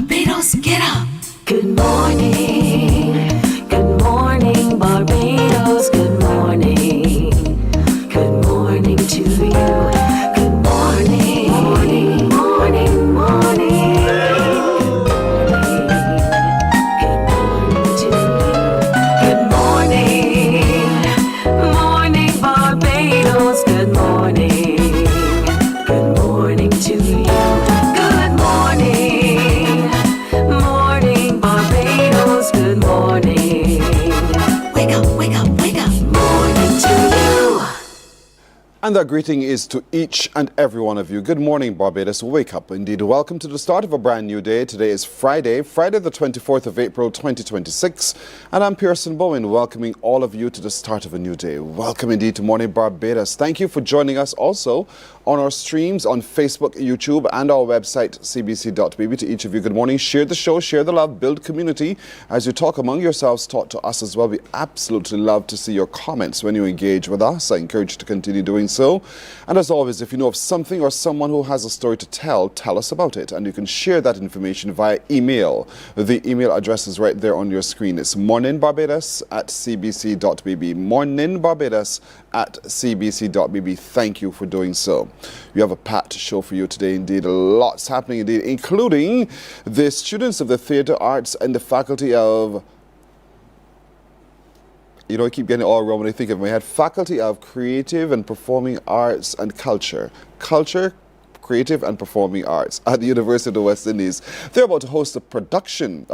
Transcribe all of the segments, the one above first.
Barbados, get up. Good morning Barbados, good morning to you. Good morning, morning, morning, morning. Good morning to you. Good morning Barbados, good morning to you. Good morning Barbados, good morning. Wake up, wake up, wake up. Morning to you. And that greeting is to each and every one of you. Good morning, Barbados. Wake up. Indeed, welcome to the start of a brand new day. Today is Friday the 24th of April, 2026. And I'm Pearson Bowen, welcoming all of you to the start of a new day. Welcome indeed to Mornin Barbados. Thank you for joining us also on our streams on Facebook, YouTube, and our website, cbc.bb. To each of you, good morning. Share the show, share the love, build community. As you talk among yourselves, talk to us as well. We absolutely love to see your comments when you engage with us. I encourage you to continue doing so. And as always, if you know of something or someone who has a story to tell us about it. And you can share that information via email. The email address is right there on your screen. It's morninbarbados@cbc.bb. morninbarbados@cbc.bb. Thank you for doing so. We have a packed show for you today indeed. Lots happening indeed, including the students of the theatre arts and the faculty of, I keep getting it all wrong when I think of it in my head. Faculty of Creative and Performing Arts and Culture. Creative and Performing Arts at the University of the West Indies. They're about to host a production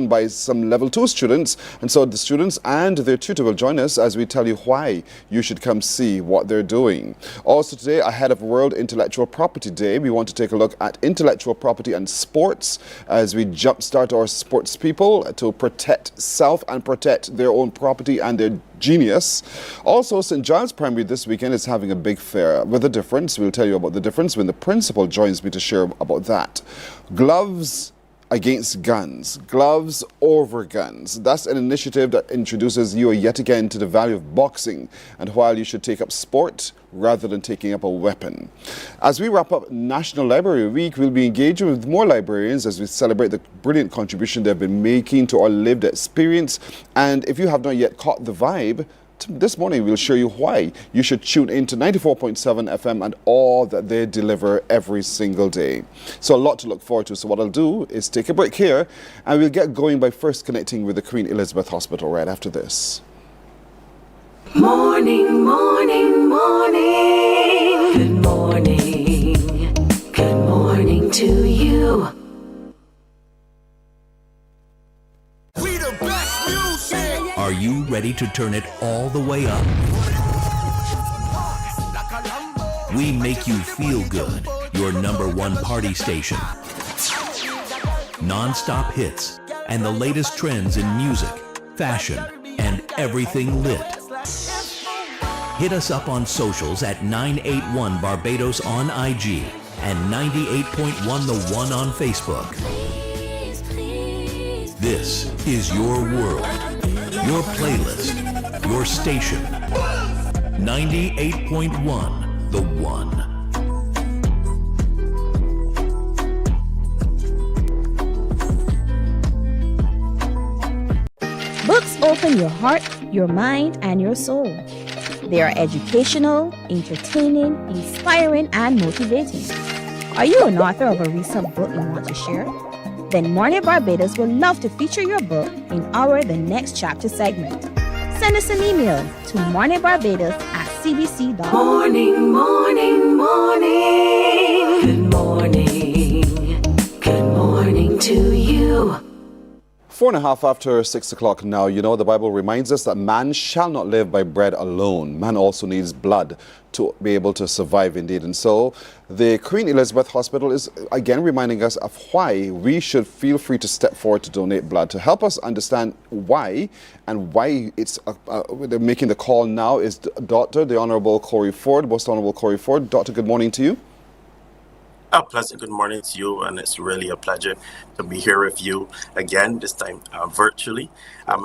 by some level 2 students. And so the students and their tutor will join us as we tell you why you should come see what they're doing. Also today, ahead of World Intellectual Property Day, we want to take a look at intellectual property and sports as we jumpstart our sports people to protect self and protect their own property and their genius. Also, St. Giles Primary this weekend is having a big fair with a difference. We'll tell you about the difference when the principal joins me to share about that. Gloves against guns, gloves over guns. That's an initiative that introduces you yet again to the value of boxing and why you should take up sport rather than taking up a weapon. As we wrap up National Library Week, we'll be engaging with more librarians as we celebrate the brilliant contribution they've been making to our lived experience. And if you have not yet caught the vibe, this morning we'll show you why you should tune into 94.7 FM and all that they deliver every single day. So a lot to look forward to. So what I'll do is take a break here and we'll get going by first connecting with the Queen Elizabeth Hospital right after this. Morning, morning, morning. Good morning to you. Are you ready to turn it all the way up? We make you feel good, your #1 party station. Non-stop hits and the latest trends in music, fashion, and everything lit. Hit us up on socials at 981 Barbados on IG and 98.1 The One on Facebook. This is your world, your playlist, your station. 98.1 The One. Books open your heart, your mind, and your soul. They are educational, entertaining, inspiring, and motivating. Are you an author of a recent book you want to share? Then Mornin Barbados will love to feature your book in our The Next Chapter segment. Send us an email to morninbarbados@cbc.com. Morning, morning, morning. Good morning to you. 4:30 after 6 o'clock now. The Bible reminds us that man shall not live by bread alone. Man also needs blood to be able to survive indeed. And so the Queen Elizabeth Hospital is again reminding us of why we should feel free to step forward to donate blood. To help us understand why and why it's they're making the call now is Dr. the Honorable Corey Ford, Most Honorable Corey Ford. Doctor, good morning to you. A pleasant good morning to you, and it's really a pleasure to be here with you again, this time virtually.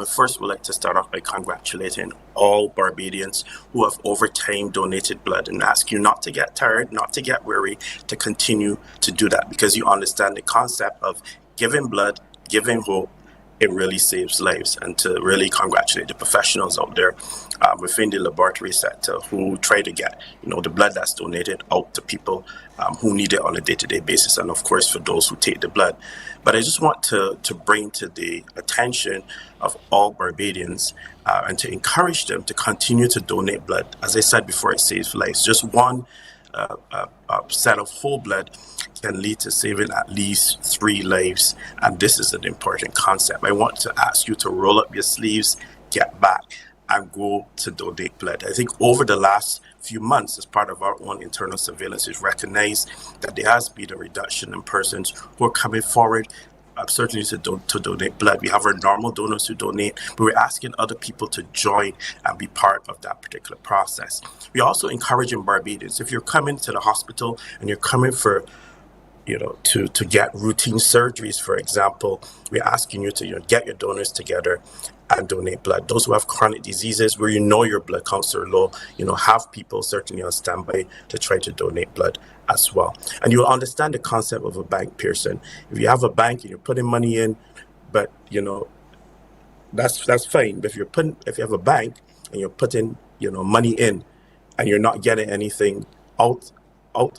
First, we'd like to start off by congratulating all Barbadians who have over time donated blood, and ask you not to get tired, not to get weary, to continue to do that, because you understand the concept of giving blood, giving hope, it really saves lives. And to really congratulate the professionals out there within the laboratory sector who try to get, the blood that's donated out to people who need it on a day-to-day basis, and of course for those who take the blood. But I just want to bring to the attention of all Barbadians and to encourage them to continue to donate blood. As I said before, it saves lives. Just one set of whole blood can lead to saving at least 3 lives, and this is an important concept. I want to ask you to roll up your sleeves, get back, and go to donate blood. I think over the last few months, as part of our own internal surveillance, we've recognized that there has been a reduction in persons who are coming forward certainly to donate blood. We have our normal donors who donate, but we're asking other people to join and be part of that particular process. We also encourage in Barbadians, if you're coming to the hospital and you're coming for to get routine surgeries, for example, we're asking you to get your donors together and donate blood. Those who have chronic diseases where your blood counts are low, have people certainly on standby to try to donate blood as well. And you'll understand the concept of a bank, Pearson. If you have a bank and you're putting money in, but that's fine. But if you have a bank and you're putting money in and you're not getting anything out of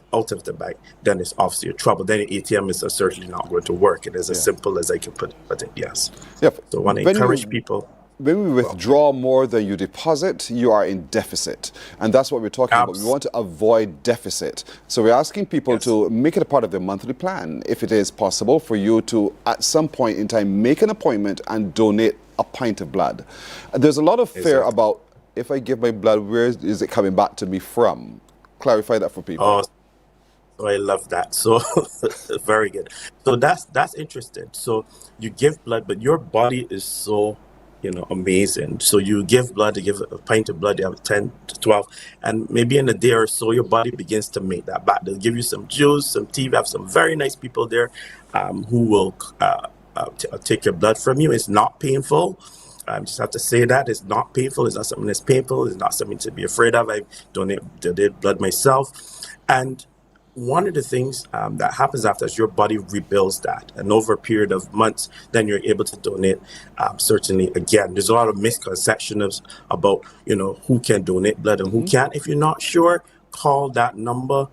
the bank, then it's obviously a trouble. Then the ATM is certainly not going to work. It is as simple as I can put it. Yes. Yep. So I want to encourage people. When we withdraw more than you deposit, you are in deficit. And that's what we're talking about. We want to avoid deficit. So we're asking people to make it a part of their monthly plan, if it is possible for you to, at some point in time, make an appointment and donate a pint of blood. There's a lot of fear about, if I give my blood, where is it coming back to me from? Clarify that for people. Oh, I love that. So very good. So that's interesting. So you give blood, but your body is so amazing. So you give blood, you give a pint of blood, you have 10 to 12, and maybe in a day or so, your body begins to make that back. They'll give you some juice, some tea. We have some very nice people there who will take your blood from you. It's not painful. I just have to say that it's not painful. It's not something that's painful. It's not something to be afraid of. I donated blood myself. And one of the things that happens after is your body rebuilds that. And over a period of months, then you're able to donate. Certainly, again, there's a lot of misconceptions about, who can donate blood and who can't. If you're not sure, call that number.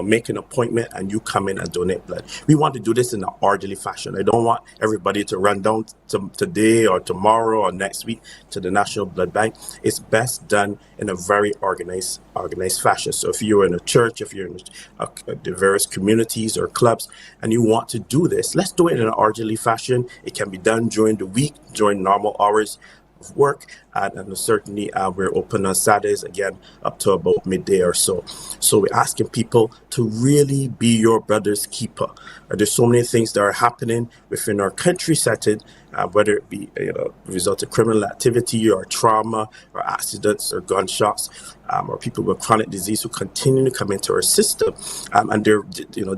Make an appointment and you come in and donate blood. We want to do this in an orderly fashion. I don't want everybody to run down today or tomorrow or next week to the National Blood Bank. It's best done in a very organized fashion. So if you're in a church, if you're in the various communities or clubs and you want to do this, let's do it in an orderly fashion. It can be done during the week, during normal hours of work, and certainly we're open on Saturdays again up to about midday or so. So we're asking people to really be your brother's keeper. There's so many things that are happening within our country setting, whether it be result of criminal activity or trauma or accidents or gunshots, or people with chronic disease who continue to come into our system, and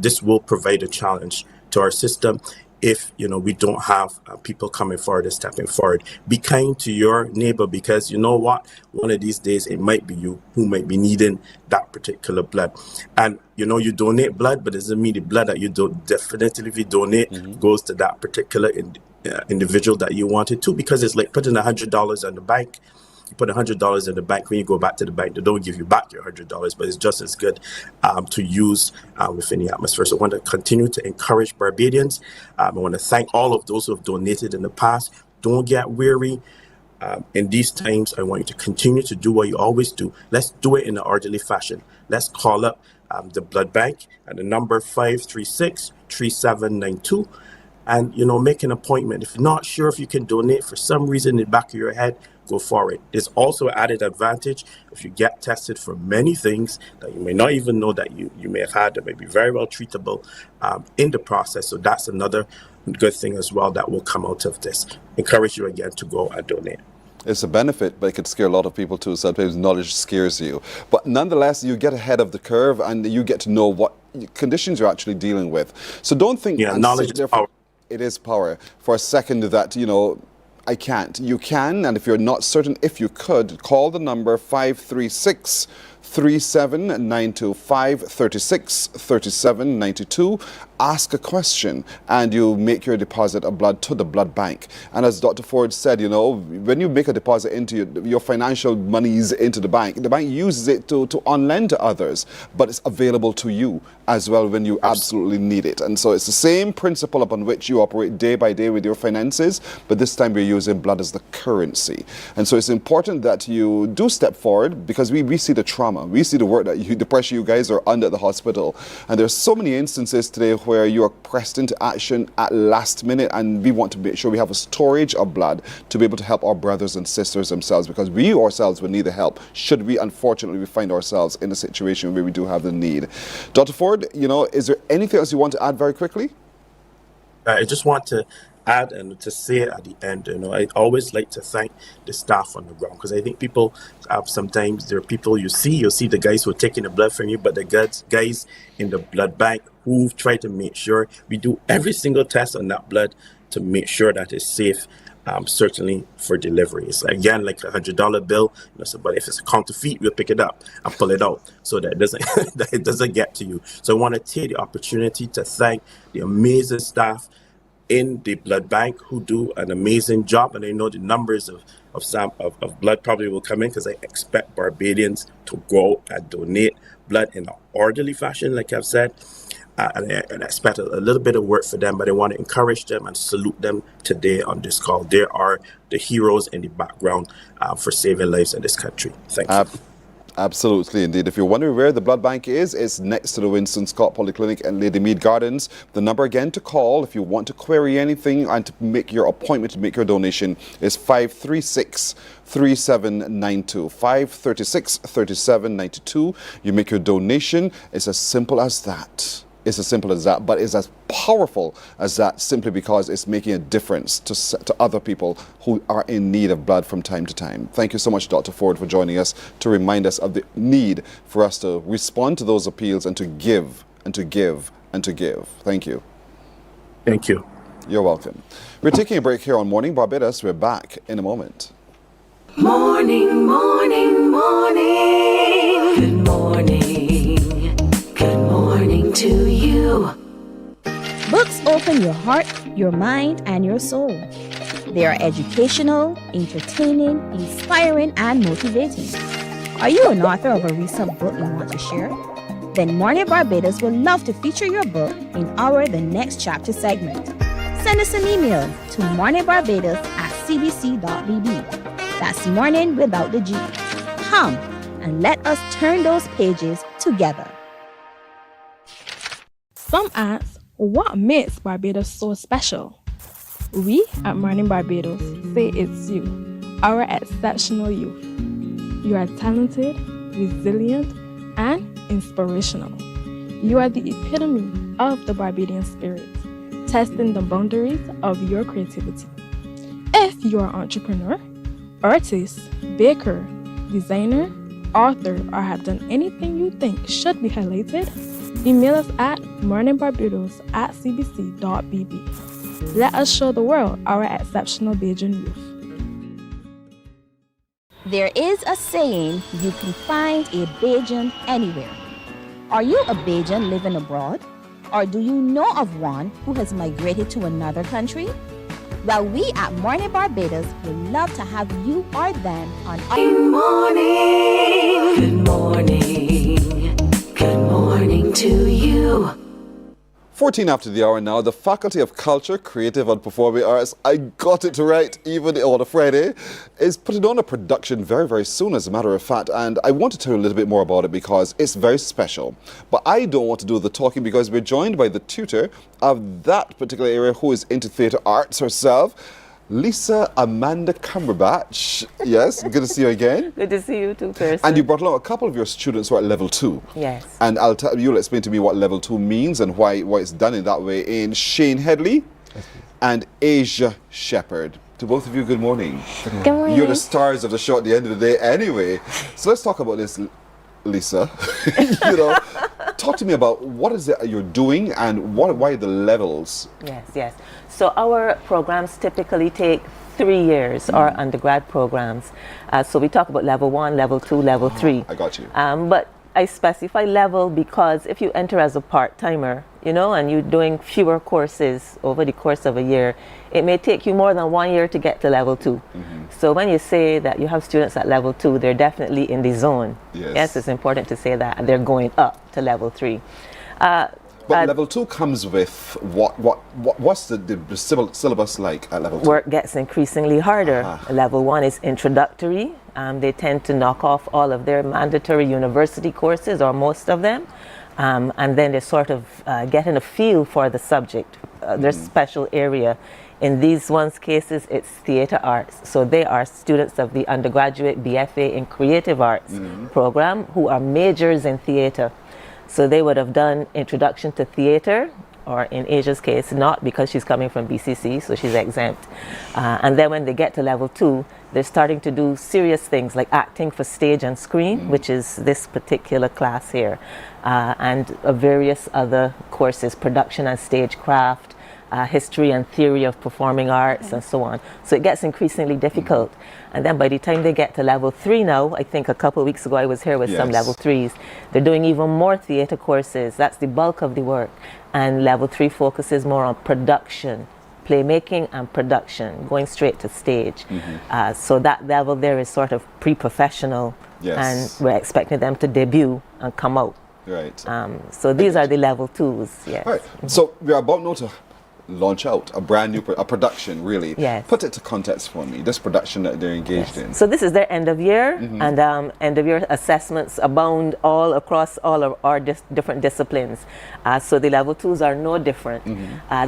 this will provide a challenge to our system. If we don't have people coming forward and stepping forward. Be kind to your neighbor, because you know what, one of these days it might be you who might be needing that particular blood. And you donate blood, but it doesn't mean the blood that you definitively donate goes to that particular individual that you wanted to, because it's like putting $100 in the bank. You put $100 in the bank. When you go back to the bank, they don't give you back your $100, but it's just as good to use within the atmosphere. So I want to continue to encourage Barbadians. I want to thank all of those who have donated in the past. Don't get weary. In these times, I want you to continue to do what you always do. Let's do it in an orderly fashion. Let's call up the blood bank at the number 536-3792 and, make an appointment. If you're not sure if you can donate for some reason in the back of your head, go for it. There's also added advantage if you get tested for many things that you may not even know that you may have had that may be very well treatable in the process. So that's another good thing as well that will come out of this. Encourage you again to go and donate. It's a benefit, but it could scare a lot of people too. Sometimes knowledge scares you. But nonetheless, you get ahead of the curve and you get to know what conditions you're actually dealing with. So don't think knowledge is power. It is power. For a second that, I can't. You can, and if you're not certain if you could, call the number 536 3792 536 3792. Ask a question and you make your deposit of blood to the blood bank. And as Dr. Ford said, you know, when you make a deposit into your financial monies into the bank uses it to on-lend to others, but it's available to you as well when you absolutely need it. And so it's the same principle upon which you operate day by day with your finances, but this time we're using blood as the currency. And so it's important that you do step forward, because we see the trauma, we see the work that the pressure you guys are under at the hospital. And there's so many instances today where you are pressed into action at last minute, and we want to make sure we have a storage of blood to be able to help our brothers and sisters themselves, because we ourselves will need the help should we unfortunately find ourselves in a situation where we do have the need. Dr. Ford, you know, is there anything else you want to add very quickly? I just want to add and to say at the end, you know, I always like to thank the staff on the ground, because I think people sometimes there are people you'll see the guys who are taking the blood from you, but the guys in the blood bank who try to make sure we do every single test on that blood to make sure that it's safe, certainly for deliveries. Again, like $100 bill, you know, so, but if it's a counterfeit, we'll pick it up and pull it out so that it doesn't that it doesn't get to you. So I want to take the opportunity to thank the amazing staff in the blood bank who do an amazing job, and I know the numbers of blood probably will come in, because I expect Barbadians to go and donate blood in an orderly fashion, like I've said, and I expect a little bit of work for them, but I want to encourage them and salute them today on this call. They are the heroes in the background for saving lives in this country. Thank you. Absolutely, indeed. If you're wondering where the blood bank is, it's next to the Winston Scott Polyclinic and Lady Mead Gardens. The number again to call if you want to query anything and to make your appointment to make your donation is 536 3792. 536 3792. You make your donation. It's as simple as that. It's as simple as that, but it's as powerful as that, simply because it's making a difference to other people who are in need of blood from time to time. Thank you so much, Dr. Ford, for joining us to remind us of the need for us to respond to those appeals and to give and to give and to give. Thank you. Thank you. You're welcome. We're taking a break here on Morning Barbados. We're back in a moment. Morning, morning, morning. Good morning. Good morning to you. Books open your heart, your mind, and your soul. They are educational, entertaining, inspiring, and motivating. Are you an author of a recent book you want to share? Then Mornin Barbados would love to feature your book in our The Next Chapter segment. Send us an email to morninbarbados@cbc.bb. That's morning without the G. Come and let us turn those pages together. Some ask, what makes Barbados so special? We at Mornin Barbados say it's you, our exceptional youth. You are talented, resilient, and inspirational. You are the epitome of the Barbadian spirit, testing the boundaries of your creativity. If you are an entrepreneur, artist, baker, designer, author, or have done anything you think should be highlighted, email us at morninbarbados@cbc.bb. Let us show the world our exceptional Bajan youth. There is a saying, you can find a Bajan anywhere. Are you a Bajan living abroad? Or do you know of one who has migrated to another country? Well, we at Mornin Barbados would love to have you or them on our Good morning. Good morning. Good morning to you. 14 after the hour now, the Faculty of Culture, Creative and Performing Arts, I got it right even on a Friday, is putting on a production very, very soon, as a matter of fact. And I want to tell you a little bit more about it because it's very special. But I don't want to do the talking because we're joined by the tutor of that particular area who is into theatre arts herself, Lisa Amanda Cumberbatch. Yes, good to see you again. Good to see you too, Thursday. And you brought along a couple of your students who are at level 2. Yes. And you'll explain to me what level 2 means and why it's done in that way, in Shane Headley and Asia Shepherd. To both of you, good morning. Good morning. You're the stars of the show at the end of the day anyway. So let's talk about this, Lisa. Talk to me about what is it you're doing and why the levels? Yes. So our programs typically take 3 years, our undergrad programs. So we talk about level 1, level 2, level 3. I got you. But I specify level because if you enter as a part-timer, you know, and you're doing fewer courses over the course of a year, it may take you more than 1 year to get to level 2. So when you say that you have students at level 2, they're definitely in the zone. Yes, it's important to say that. They're going up to level 3. But level 2 comes with what's the syllabus like at level 2? Work gets increasingly harder. Level 1 is introductory. They tend to knock off all of their mandatory university courses, or most of them, and then they sort of getting a feel for the subject, their special area. In these ones' cases, it's theater arts. So they are students of the undergraduate BFA in creative arts program who are majors in theater. So they would have done introduction to theater, or in Asia's case, not, because she's coming from BCC, so she's exempt. And then when they get to level 2, they're starting to do serious things like acting for stage and screen, which is this particular class here, and various other courses, production and stagecraft, history and theory of performing arts, and so on. So it gets increasingly difficult. And then by the time they get to level 3 now, I think a couple of weeks ago I was here with some level 3s, they're doing even more theater courses. That's the bulk of the work. And level 3 focuses more on production, playmaking and production, going straight to stage. So that level there is sort of pre-professional, and we're expecting them to debut and come out. Right. So these are the level 2s, yes. All right. So we're about now to launch out a brand new production, really. Yes. Put it to context for me, this production that they're engaged in. So this is their end of year, and end of year assessments abound all across all of our different disciplines. So the level 2s are no different.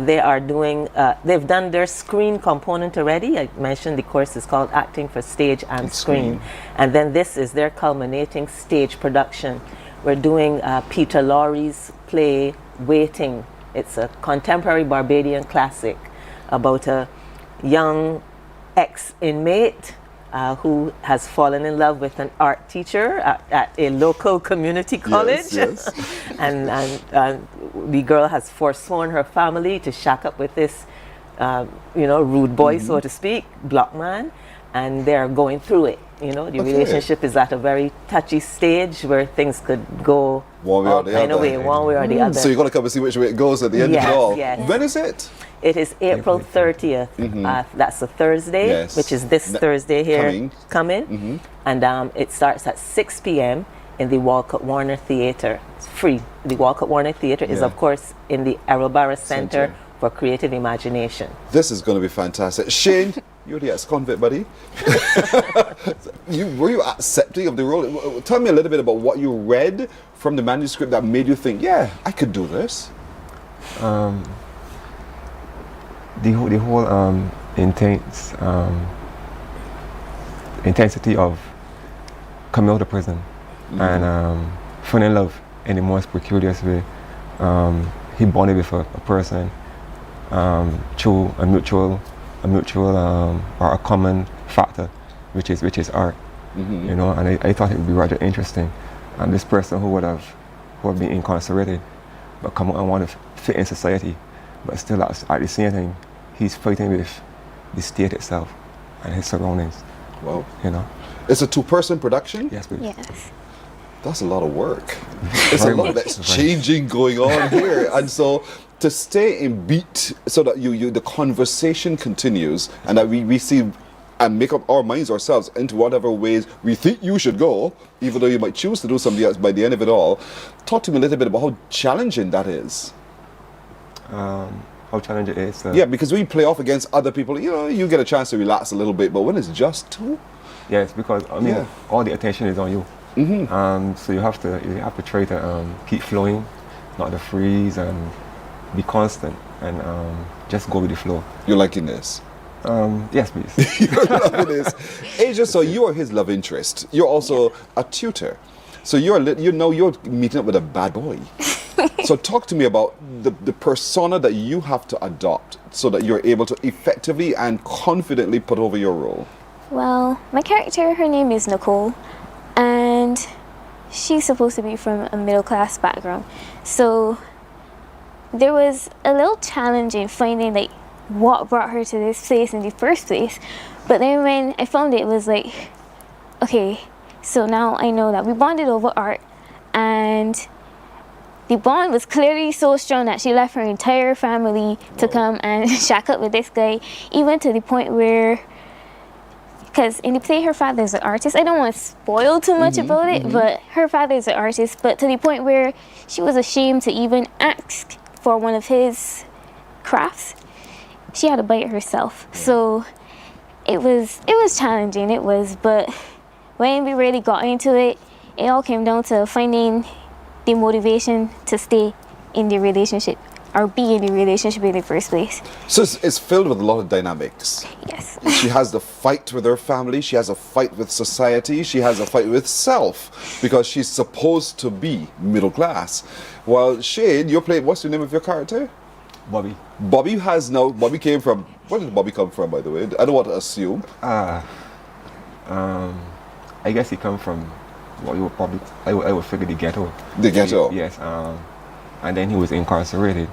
They are doing, they've done their screen component already. I mentioned the course is called Acting for Stage and Screen. And then this is their culminating stage production. We're doing Peter Lorre's play, Waiting. It's a contemporary Barbadian classic about a young ex-inmate who has fallen in love with an art teacher at a local community college. And the girl has forsworn her family to shack up with this, rude boy, so to speak, block man, and they're going through it. You know, the relationship is at a very touchy stage where things could go one way or the other. One way or the other. So you're going to come and see which way it goes at the end of it all. Yes. When is it? It is April 30th. That's a Thursday, which is this Thursday here coming. And it starts at 6 p.m. in the Walcott Warner Theatre. It's free. The Walcott Warner Theatre is, of course, in the Arrowbarra Center for Creative Imagination. This is going to be fantastic. Shane, you're the ex-convict, buddy. Were you accepting of the role? Tell me a little bit about what you read from the manuscript that made you think, yeah, I could do this. The whole intensity of coming out of prison and falling in love in the most peculiar way. He bonded with a person through a mutual or a common factor, which is art. You know, and I thought it would be rather interesting. And this person who would be incarcerated, but come out and want to fit in society, but still at the same time, he's fighting with the state itself and his surroundings. Wow. You know. It's a 2-person production? Yes, please. Yes. That's a lot of work. It's a lot that's changing going on here. And so to stay in beat so that the conversation continues and that we see and make up our minds ourselves into whatever ways we think you should go, even though you might choose to do something else by the end of it all. Talk to me a little bit about how challenging that is. How challenging it is. Yeah, because when you play off against other people, you get a chance to relax a little bit, but when it's just two? Yes, because all the attention is on you. So you have to try to keep flowing, not to freeze, and be constant, and just go with the flow. You're liking this? Yes, please. You're loving this. Asia, so you are his love interest. You're also a tutor. So you're meeting up with a bad boy. So talk to me about the persona that you have to adopt so that you're able to effectively and confidently put over your role. Well, my character, her name is Nicole, and she's supposed to be from a middle-class background. So there was a little challenge in finding what brought her to this place in the first place. But then when I found it, it was like, okay, so now I know that we bonded over art, and the bond was clearly so strong that she left her entire family to come and shack up with this guy, even to the point where, because in the play her father's an artist, I don't want to spoil too much about it, but her father's an artist, but to the point where she was ashamed to even ask for one of his crafts. She had to buy it herself. So it was challenging, but when we really got into it, it all came down to finding the motivation to stay in the relationship or be in the relationship in the first place. So it's filled with a lot of dynamics. Yes. She has the fight with her family, she has a fight with society, she has a fight with self, because she's supposed to be middle class. While Shane, you're playing, what's the name of your character? Bobby. Bobby came from, where did Bobby come from, by the way? I don't want to assume. I guess he come from what you would probably, I would figure the ghetto. The ghetto? Yes. And then he was incarcerated.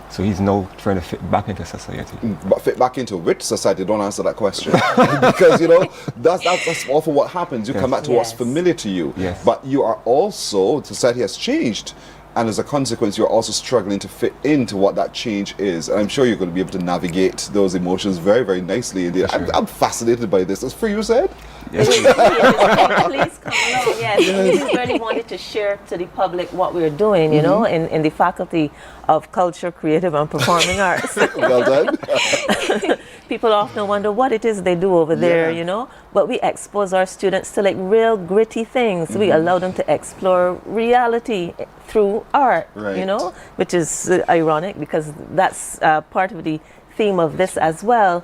So he's now trying to fit back into society. But fit back into which society? Don't answer that question. Because, you know, that's often what happens. You come back to what's familiar to you. Yes. But you are also, society has changed. And as a consequence, you're also struggling to fit into what that change is. And I'm sure you're going to be able to navigate those emotions very, very nicely indeed. Sure. I'm fascinated by this. As for you said? Yes. Please come along. Yes, we really wanted to share to the public what we're doing, you know, in the Faculty of Culture, Creative and Performing Arts. Well done. People often wonder what it is they do over there, you know, but we expose our students to like real gritty things. We allow them to explore reality through art, you know, which is ironic because that's part of the theme of this as well.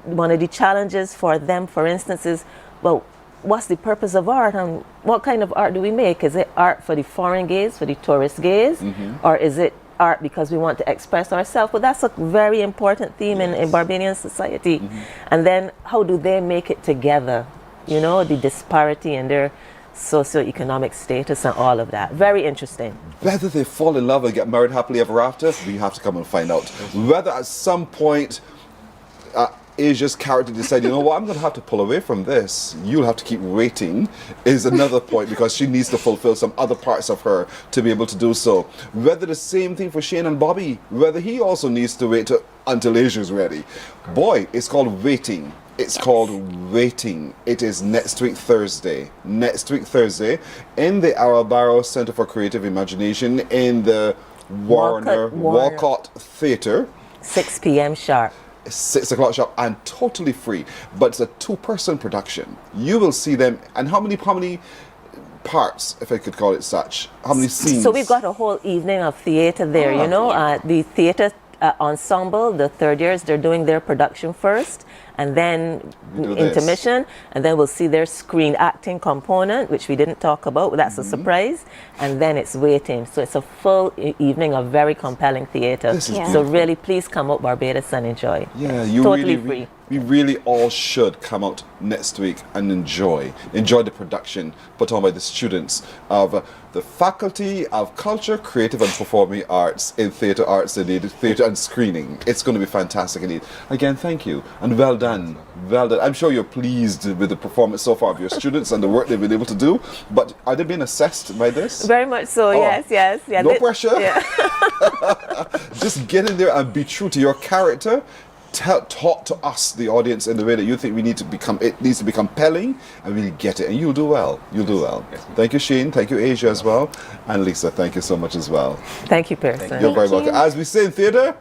One of the challenges for them, for instance, is, well, what's the purpose of art and what kind of art do we make? Is it art for the foreign gaze, for the tourist gaze, or is it art because we want to express ourselves? Well, that's a very important theme in Barbadian society. And then how do they make it together? You know, the disparity in their socioeconomic status and all of that. Very interesting. Whether they fall in love and get married happily ever after, we have to come and find out. Whether at some point Asia's character decide, you know what, I'm going to have to pull away from this. You'll have to keep waiting is another point, because she needs to fulfill some other parts of her to be able to do so. Whether the same thing for Shane and Bobby, whether he also needs to wait until Asia's ready. Boy, it's called Waiting. It's called Waiting. It is next week Thursday. Next week Thursday in the Arabaro Center for Creative Imagination in the Walcott Theatre. 6 p.m. sharp. 6 o'clock sharp, and totally free. But it's a 2-person production. You will see them. And how many parts, if I could call it such? How many scenes? So we've got a whole evening of theater there, you know. The theater ensemble, the third years, they're doing their production first, and then intermission, and then we'll see their screen acting component, which we didn't talk about, but that's a surprise, and then it's waiting. So it's a full evening of very compelling theater. So really, please come out Barbados and enjoy. Yeah, you totally really, free. We really all should come out next week and enjoy the production put on by the students of the Faculty of Culture, Creative and Performing Arts in Theatre Arts indeed, Theatre and Screening. It's going to be fantastic indeed. Again, thank you and well done. Well done. I'm sure you're pleased with the performance so far of your students and the work they've been able to do, but are they being assessed by this? Very much so, yes. Yeah, no pressure. Yeah. Just get in there and be true to your character. Talk to us, the audience, in the way that you think it needs to be compelling, and really get it, and you'll do well. You'll do well. Thank you, Shane. Thank you, Asia, as well. And Lisa, thank you so much as well. Thank you, Pearson. You're very welcome. As we say in theatre,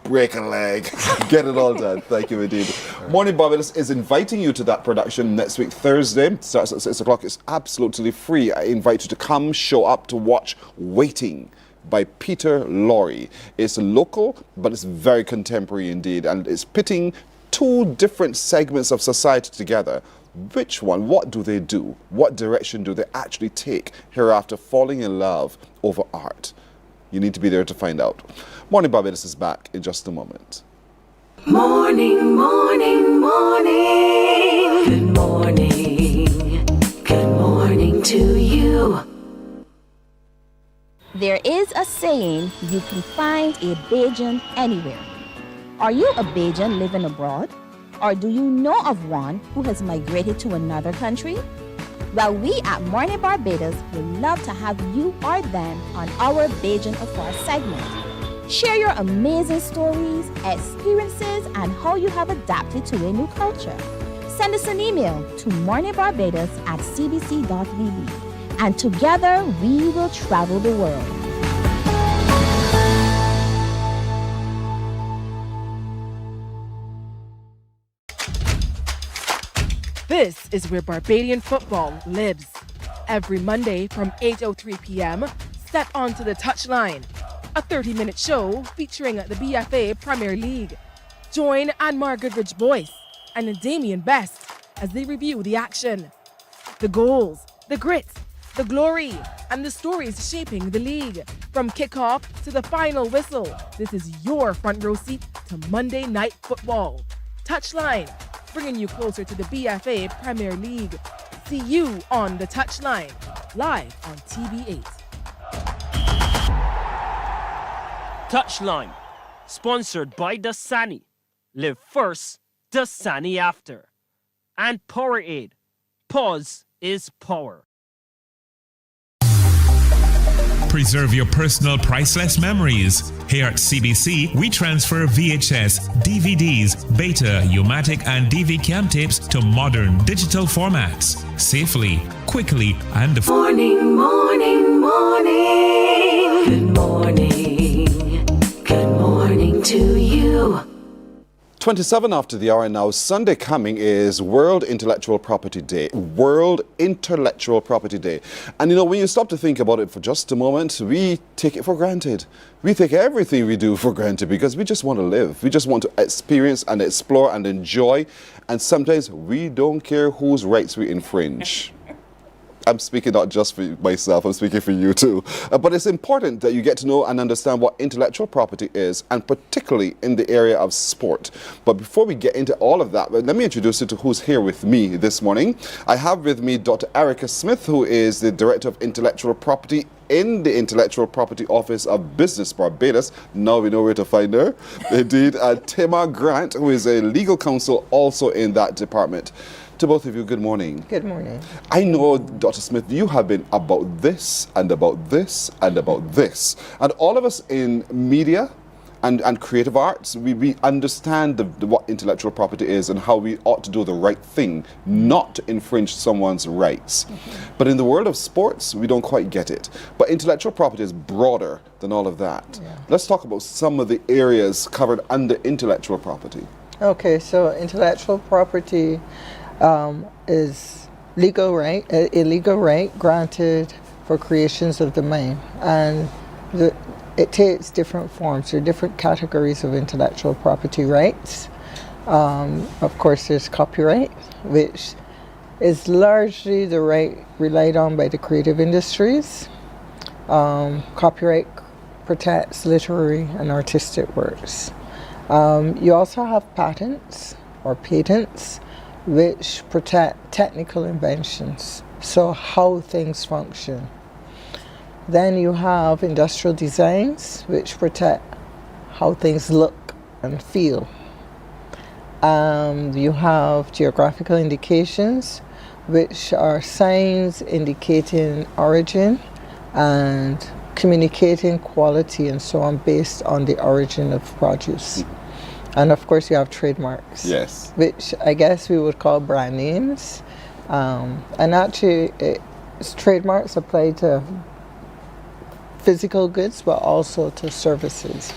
break a leg. Get it all done. Thank you indeed. Mornin Barbados is inviting you to that production next week, Thursday. It starts at 6 o'clock. It's absolutely free. I invite you to come, show up to watch Waiting by Peter Laurie. It's local, but it's very contemporary indeed, and it's pitting 2 different segments of society together. Which one? What do they do? What direction do they actually take hereafter falling in love over art? You need to be there to find out. Mornin Barbados is back in just a moment. Morning, morning, morning. Good morning. Good morning to you. There is a saying, you can find a Bajan anywhere. Are you a Bajan living abroad? Or do you know of one who has migrated to another country? Well, we at Mornin Barbados would love to have you or them on our Bajan Affair segment. Share your amazing stories, experiences, and how you have adapted to a new culture. Send us an email to morninbarbados@cbc.vb, and together we will travel the world. This is where Barbadian football lives. Every Monday from 8:03 p.m., step onto the touchline. A 30-minute show featuring the BFA Premier League. Join Anmar Goodrich Boyce and Damien Best as they review the action. The goals, the grit, the glory, and the stories shaping the league. From kickoff to the final whistle, this is your front row seat to Monday Night Football. Touchline, bringing you closer to the BFA Premier League. See you on the Touchline, live on TV8. Touchline, sponsored by Dasani. Live first, Dasani after. And Powerade. Pause is power. Preserve your personal priceless memories. Here at CBC, we transfer VHS, DVDs, Beta, U-matic, and DV cam tapes to modern digital formats. Safely, quickly, and Morning, morning, morning. Good morning. Good morning to you. 27 after the hour now. Sunday coming is World Intellectual Property Day. World Intellectual Property Day. And you know, when you stop to think about it for just a moment, we take it for granted. We take everything we do for granted because we just want to live. We just want to experience and explore and enjoy. And sometimes we don't care whose rights we infringe. I'm speaking not just for myself, I'm speaking for you too. But it's important that you get to know and understand what intellectual property is, and particularly in the area of sport. But before we get into all of that, let me introduce you to who's here with me this morning. I have with me Dr. Erica Smith, who is the Director of Intellectual Property in the Intellectual Property Office of Business Barbados. Now we know where to find her. Indeed. Tema Grant, who is a legal counsel also in that department. To both of you, good morning. Good morning. I know, Dr. Smith, you have been about this and about this and about this. And all of us in media and creative arts, we understand what intellectual property is and how we ought to do the right thing, not to infringe someone's rights. But in the world of sports, we don't quite get it. But intellectual property is broader than all of that. Yeah. Let's talk about some of the areas covered under intellectual property. Okay, so intellectual property is legal right, a legal right granted for creations of the mind, and it takes different forms. There are different categories of intellectual property rights. Of course, there's copyright, which is largely the right relied on by the creative industries. Copyright protects literary and artistic works. You also have patents or patents, which protect technical inventions, so how things function. Then you have industrial designs, which protect how things look and feel. You have geographical indications, which are signs indicating origin and communicating quality and so on based on the origin of produce. And of course you have trademarks, yes, which I guess we would call brand names. And actually trademarks apply to physical goods but also to services,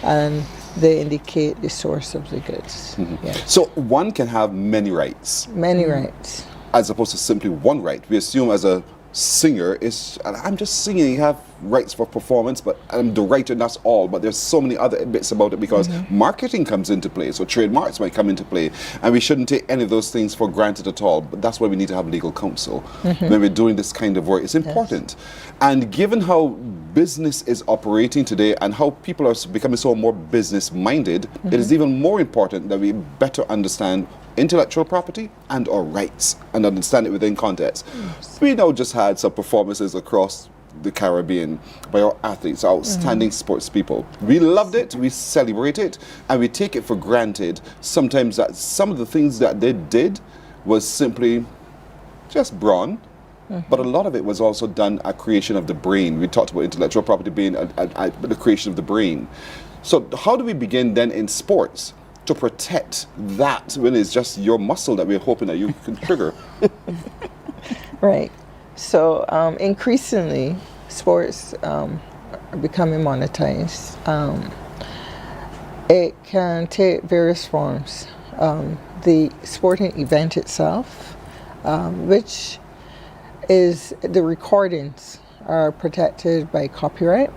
and they indicate the source of the goods. Yes. So one can have many rights. Many rights. As opposed to simply one right. We assume as a singer is, I'm just singing, you have rights for performance, but I'm the writer and that's all. But there's so many other bits about it because marketing comes into play, so trademarks might come into play, and we shouldn't take any of those things for granted at all. But that's why we need to have legal counsel when we're doing this kind of work. It's important. Yes. And given how business is operating today and how people are becoming so more business minded, it is even more important that we better understand intellectual property and our rights and understand it within context. Yes. We now just had some performances across the Caribbean by our athletes, outstanding sports people. We loved it, we celebrate it, and we take it for granted sometimes that some of the things that they did was simply just brawn. But a lot of it was also done a creation of the brain. We talked about intellectual property being the creation of the brain. So how do we begin then in sports to protect that when it's just your muscle that we're hoping that you can trigger? Right. So increasingly, sports are becoming monetized. It can take various forms. The sporting event itself, which is the recordings are protected by copyright.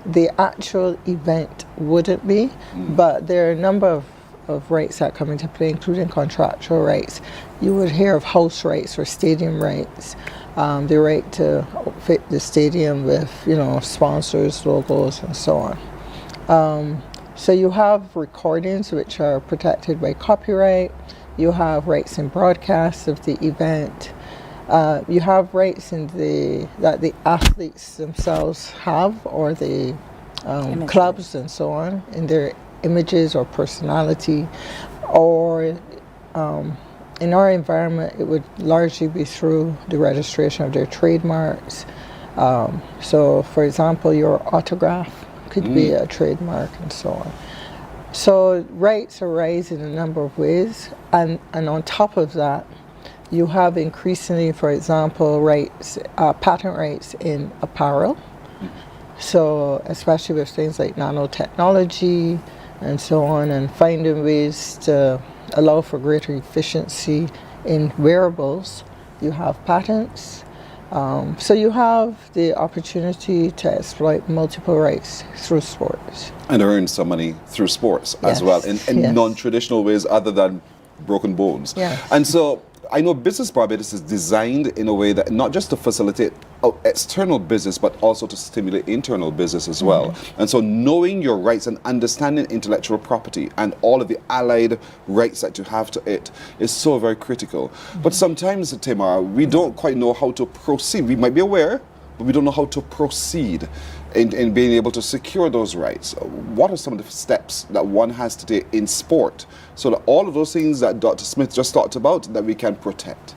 The actual event wouldn't be, but there are a number of rights that come into play, including contractual rights. You would hear of house rights or stadium rights, the right to outfit the stadium with, sponsors, logos, and so on. So you have recordings which are protected by copyright. You have rights in broadcasts of the event. You have rights in that the athletes themselves have, or the clubs and so on, in their images or personality, or in our environment it would largely be through the registration of their trademarks. So for example, your autograph could be a trademark and so on. So rights arise in a number of ways, and on top of that, you have increasingly, for example, rights, patent rights in apparel. So especially with things like nanotechnology and so on, and finding ways to allow for greater efficiency in wearables, you have patents. So you have the opportunity to exploit multiple rights through sports. And earn some money through sports as well, in non-traditional ways other than broken bones. And so I know Business Barbados is designed in a way that not just to facilitate external business, but also to stimulate internal business as well. And so knowing your rights and understanding intellectual property and all of the allied rights that you have to it is so very critical. But sometimes, Tamara, we don't quite know how to proceed. We might be aware, but we don't know how to proceed in being able to secure those rights. What are some of the steps that one has to take in sport so that all of those things that Dr. Smith just talked about, that we can protect?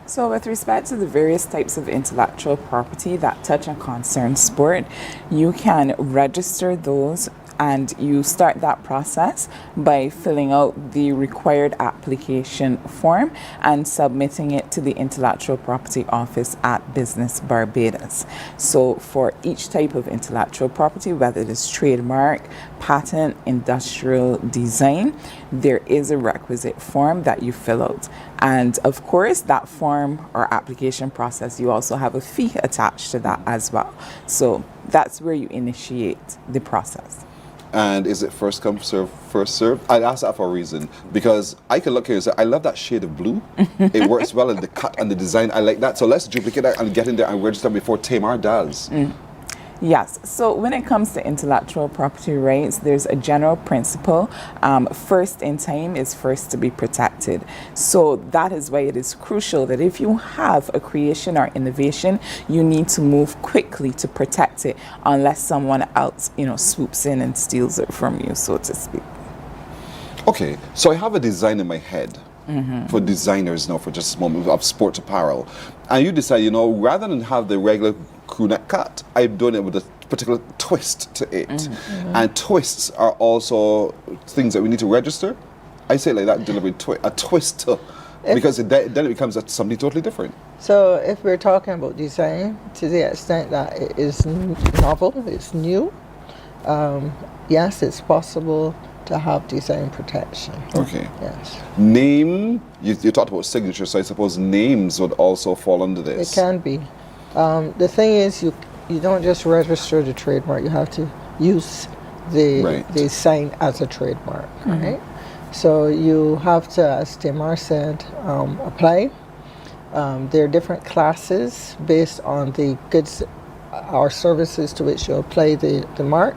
So with respect to the various types of intellectual property that touch and concern sport, you can register those, and you start that process by filling out the required application form and submitting it to the Intellectual Property Office at Business Barbados. So for each type of intellectual property, whether it is trademark, patent, industrial design, there is a requisite form that you fill out. And of course, that form or application process, you also have a fee attached to that as well. So that's where you initiate the process. And is it first come, first serve? I asked that for a reason, because I can look here and say, I love that shade of blue. It works well in the cut and the design. I like that. So let's duplicate that and get in there and register before Tamar does. Yes, so when it comes to intellectual property rights, there's a general principle. First in time is first to be protected. So that is why it is crucial that if you have a creation or innovation, you need to move quickly to protect it, unless someone else, swoops in and steals it from you, so to speak. Okay, so I have a design in my head. For designers now, for just a moment, of sports apparel. And you decide, rather than have the regular crew neck cut, I'm doing it with a particular twist to it. And twists are also things that we need to register. I say it like that, deliberately, a twist, because then it becomes something totally different. So if we're talking about design, to the extent that it is novel, it's new, yes, it's possible to have design protection. Okay. Yes. Name, you talked about signature, so I suppose names would also fall under this. It can be. The thing is, you don't just register the trademark, you have to use the sign as a trademark, right? So you have to, as Tamar said, apply. There are different classes based on the goods or services to which you apply the mark.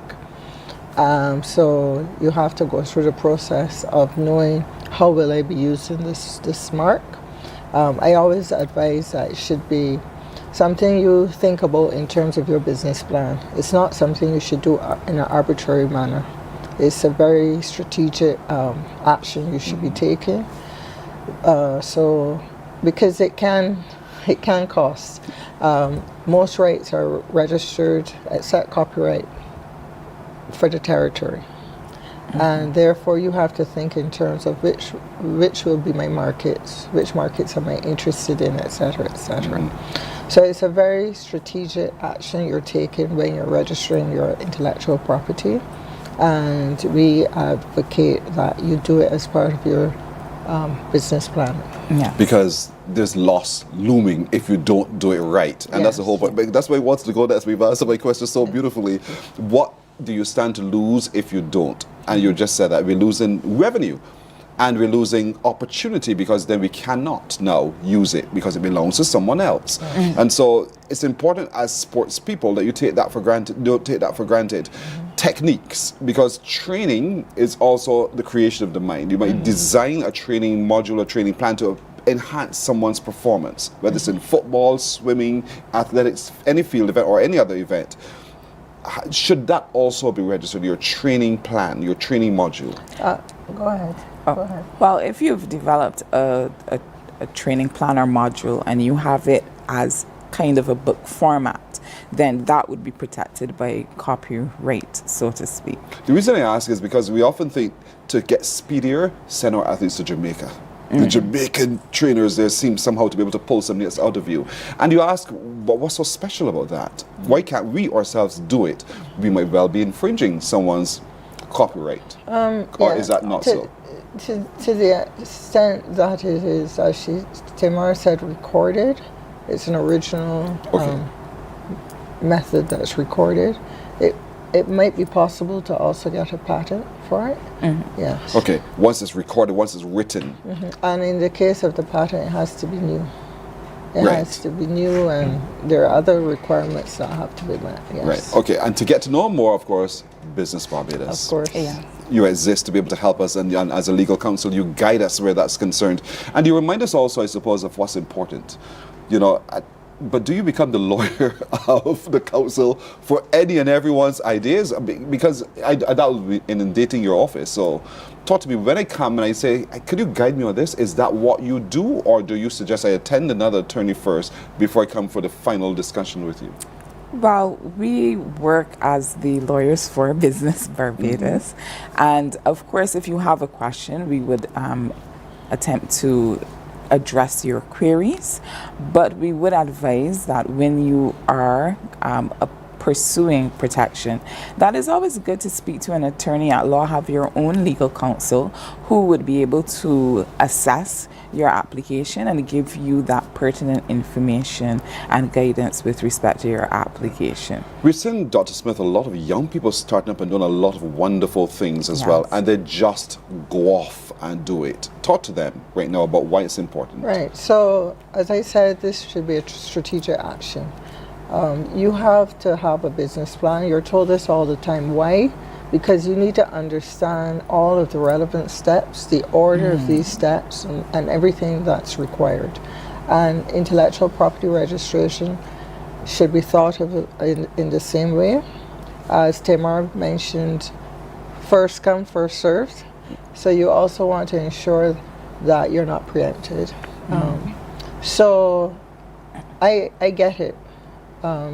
So you have to go through the process of knowing how will I be using this mark. I always advise that it should be something you think about in terms of your business plan. It's not something you should do in an arbitrary manner. It's a very strategic action you should be taking. So, because it can cost. Most rights are registered, except copyright, for the territory. And therefore you have to think in terms of which will be my markets, which markets am I interested in, etc., etc. So it's a very strategic action you're taking when you're registering your intellectual property, and we advocate that you do it as part of your business plan. Yeah. Because there's loss looming if you don't do it right, and that's the whole point. But that's why he wants to go there. We've answered my question so beautifully. What do you stand to lose if you don't? And you just said that we're losing revenue and we're losing opportunity, because then we cannot now use it because it belongs to someone else. And so it's important as sports people that you take that for granted, don't take that for granted. Techniques, because training is also the creation of the mind. You might design a training module, a training plan to enhance someone's performance, whether it's in football, swimming, athletics, any field event or any other event. Should that also be registered, your training plan, your training module? Go ahead. Go ahead. Well, if you've developed a training plan or module and you have it as kind of a book format, then that would be protected by copyright, so to speak. The reason I ask is because we often think to get speedier, send our athletes to Jamaica. The Jamaican trainers there seem somehow to be able to pull something else out of you. And you ask, what's so special about that? Why can't we ourselves do it? We might well be infringing someone's copyright. Or is that not so? To the extent that it is, as Tamara said, recorded, it's an original method that's recorded. It might be possible to also get a patent for it. Yes. Okay, once it's recorded, once it's written. And in the case of the patent, it has to be new. It has to be new, and there are other requirements that have to be met. Yes. Right. Okay, and to get to know more, of course, Business Barbados. Of course. Yeah. You exist to be able to help us, and as a legal counsel, you guide us where that's concerned. And you remind us also, I suppose, of what's important. You know, but do you become the lawyer of the council for any and everyone's ideas? Because that would be inundating your office. So talk to me, when I come and I say, could you guide me on this? Is that what you do? Or do you suggest I attend another attorney first before I come for the final discussion with you? Well, we work as the lawyers for Business Barbados. And of course, if you have a question, we would attempt to address your queries, but we would advise that when you are pursuing protection, that is always good to speak to an attorney at law, have your own legal counsel who would be able to assess your application and give you that pertinent information and guidance with respect to your application. We're seeing, Dr. Smith, a lot of young people starting up and doing a lot of wonderful things as well, and they just go off and do it. Talk to them right now about why it's important. Right. So, as I said, this should be a strategic action. You have to have a business plan. You're told this all the time. Why? Because you need to understand all of the relevant steps, the order of these steps, and everything that's required. And intellectual property registration should be thought of in the same way. As Tamar mentioned, first come, first served. So you also want to ensure that you're not preempted. So I get it.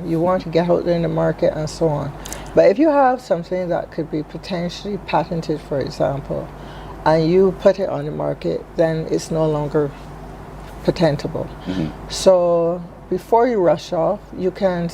You want to get out there in the market and so on. But if you have something that could be potentially patented, for example, and you put it on the market, then it's no longer patentable. So before you rush off, you can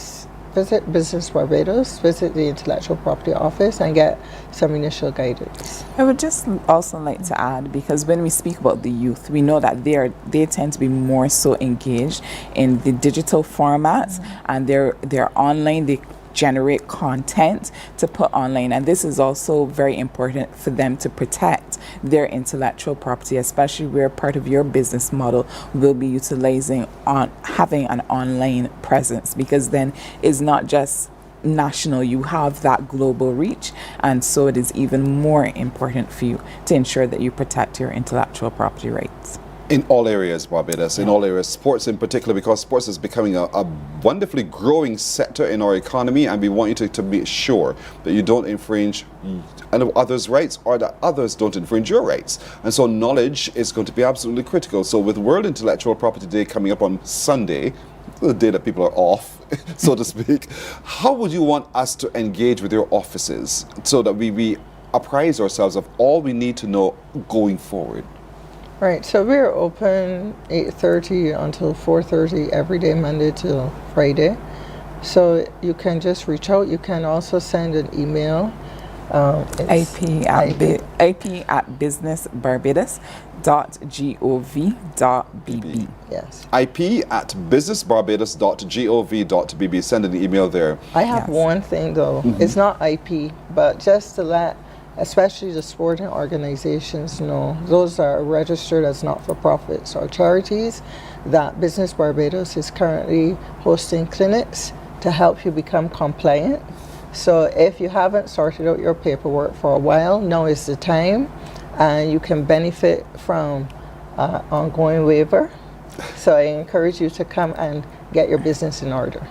visit Business Barbados, visit the Intellectual Property Office, and get some initial guidance. I would just also like to add, because when we speak about the youth, we know that they tend to be more so engaged in the digital formats, and they're online. They generate content to put online, and this is also very important for them to protect their intellectual property, especially where part of your business model will be utilizing on having an online presence, because then it's not just national, you have that global reach, and so it is even more important for you to ensure that you protect your intellectual property rights. In all areas, Barbados, in all areas, sports in particular, because sports is becoming a wonderfully growing sector in our economy, and we want you to be sure that you don't infringe others' rights or that others don't infringe your rights. And so knowledge is going to be absolutely critical. So with World Intellectual Property Day coming up on Sunday, the day that people are off, so to speak, how would you want us to engage with your offices so that we apprise ourselves of all we need to know going forward? Right, so we're open 8:30 until 4:30 every day, Monday to Friday. So you can just reach out. You can also send an email. IP at businessbarbados.gov.bb. Yes. IP at businessbarbados.gov.bb. Send an email there. I have one thing though. It's not IP, but just to let especially the sporting organizations know, those are registered as not-for-profits or charities, that Business Barbados is currently hosting clinics to help you become compliant. So if you haven't sorted out your paperwork for a while, now is the time, and you can benefit from ongoing waiver. So I encourage you to come and get your business in order.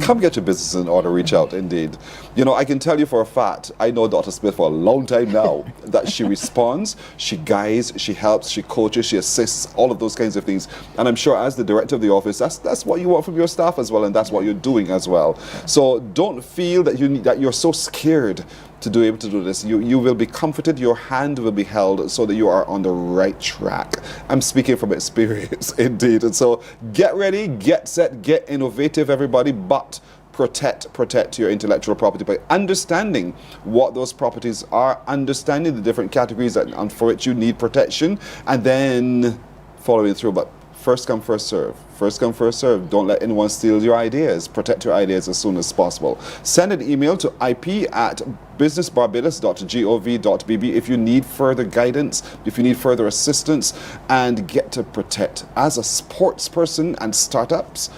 Come get your business in order, reach out, indeed. You know, I can tell you for a fact, I know Dr. Smith for a long time now, that she responds, she guides, she helps, she coaches, she assists, all of those kinds of things. And I'm sure as the director of the office, that's what you want from your staff as well, and that's what you're doing as well. So don't feel that you're so scared to be able to do this. You will be comforted, your hand will be held so that you are on the right track. I'm speaking from experience, indeed. And so get ready, get set, get innovative, everybody, but protect your intellectual property by understanding what those properties are, understanding the different categories and for which you need protection, and then following through. But first come, first serve. First come, first serve. Don't let anyone steal your ideas. Protect your ideas as soon as possible. Send an email to ip@businessbarbados.gov.bb if you need further guidance, if you need further assistance, and get to protect, as a sports person and startups,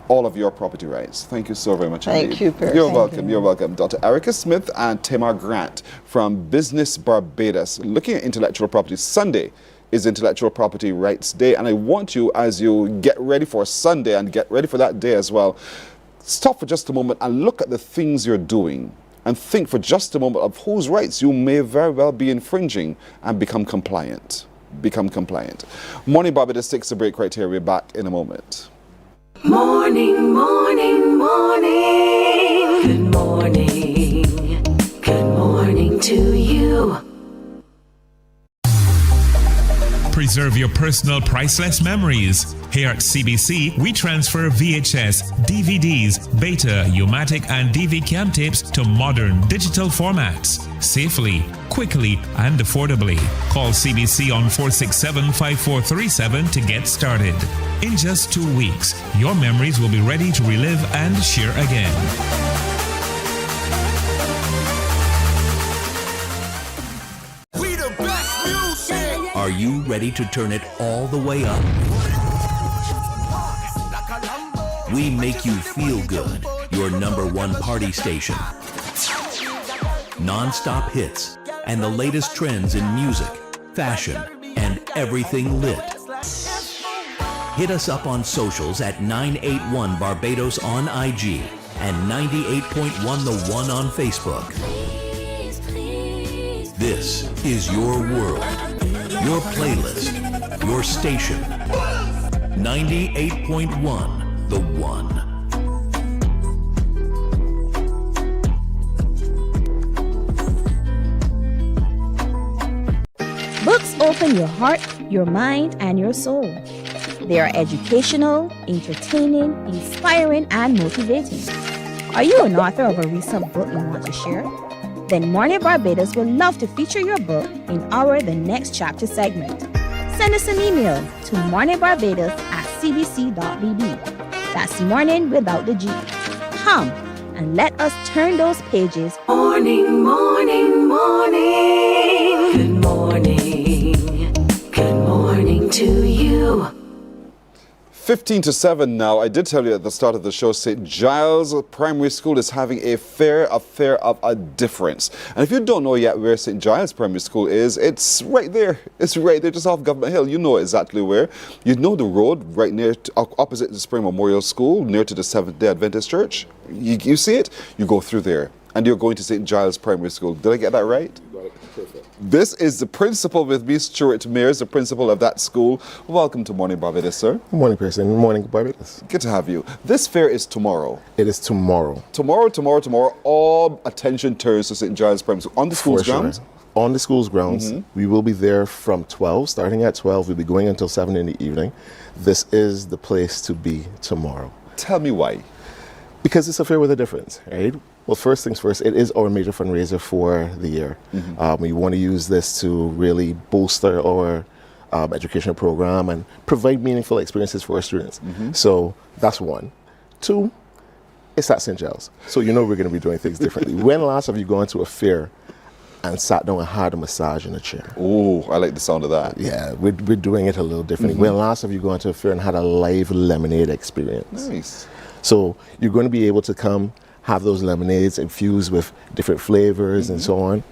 all of your property rights. Thank you so very much indeed. Thank you, Perry. You're welcome. You're welcome. Dr. Erica Smith and Tamar Grant from Business Barbados, looking at intellectual property. Sunday is Intellectual Property Rights Day, and I want you, as you get ready for Sunday and get ready for that day as well, stop for just a moment and look at the things you're doing and think for just a moment of whose rights you may very well be infringing, and become compliant. Become compliant. Morning Barbados takes a break right here. We're back in a moment. Morning, morning, morning. Good morning. Good morning to you. Preserve your personal priceless memories. Here at CBC, we transfer VHS, DVDs, Beta, U-matic, and DV cam tapes to modern digital formats. Safely, quickly, and affordably. Call CBC on 467-5437 to get started. In just 2 weeks, your memories will be ready to relive and share again. Are you ready to turn it all the way up? We make you feel good, your #1 party station. Non-stop hits and the latest trends in music, fashion, and everything lit. Hit us up on socials at 981 Barbados on IG and 98.1 The One on Facebook. This is your world, your playlist, your station. 98.1 The One. Books open your heart, your mind, and your soul. They are educational, entertaining, inspiring, and motivating. Are you an author of a recent book you want to share? Then Mornin Barbados would love to feature your book in our The Next Chapter segment. Send us an email to morninbarbados@cbc.bb. That's morning without the G. Come and let us turn those pages. Morning, morning, morning. Good morning. Good morning to you. 15 to 7 now. I did tell you at the start of the show, St. Giles Primary School is having a fair of a difference. And if you don't know yet where St. Giles Primary School is, it's right there. It's right there just off Government Hill. You know exactly where. You know the road right near, opposite the Spring Memorial School, near to the Seventh-day Adventist Church. You see it, you go through there. And you're going to St. Giles Primary School. Did I get that right? You got it. Perfect. This is the principal with me, Stuart Mears, the principal of that school. Welcome to Mornin Barbados, sir. Good morning, person. Good morning, Barbados. Good to have you. This fair is tomorrow. It is tomorrow. Tomorrow. All attention turns to St. Giles Primary School. On the school's grounds? Sure. On the school's grounds. We will be there from 12. Starting at 12, we'll be going until 7 in the evening. This is the place to be tomorrow. Tell me why. Because it's a fair with a difference, right? Well, first things first, it is our major fundraiser for the year. We want to use this to really bolster our educational program and provide meaningful experiences for our students. So that's one. Two, it's at St. Giles. So you know we're going to be doing things differently. When last have you gone to a fair and sat down and had a massage in a chair? Oh, I like the sound of that. Yeah, we're doing it a little differently. When last have you gone to a fair and had a live lemonade experience? Nice. So you're going to be able to come have those lemonades infused with different flavors and so on,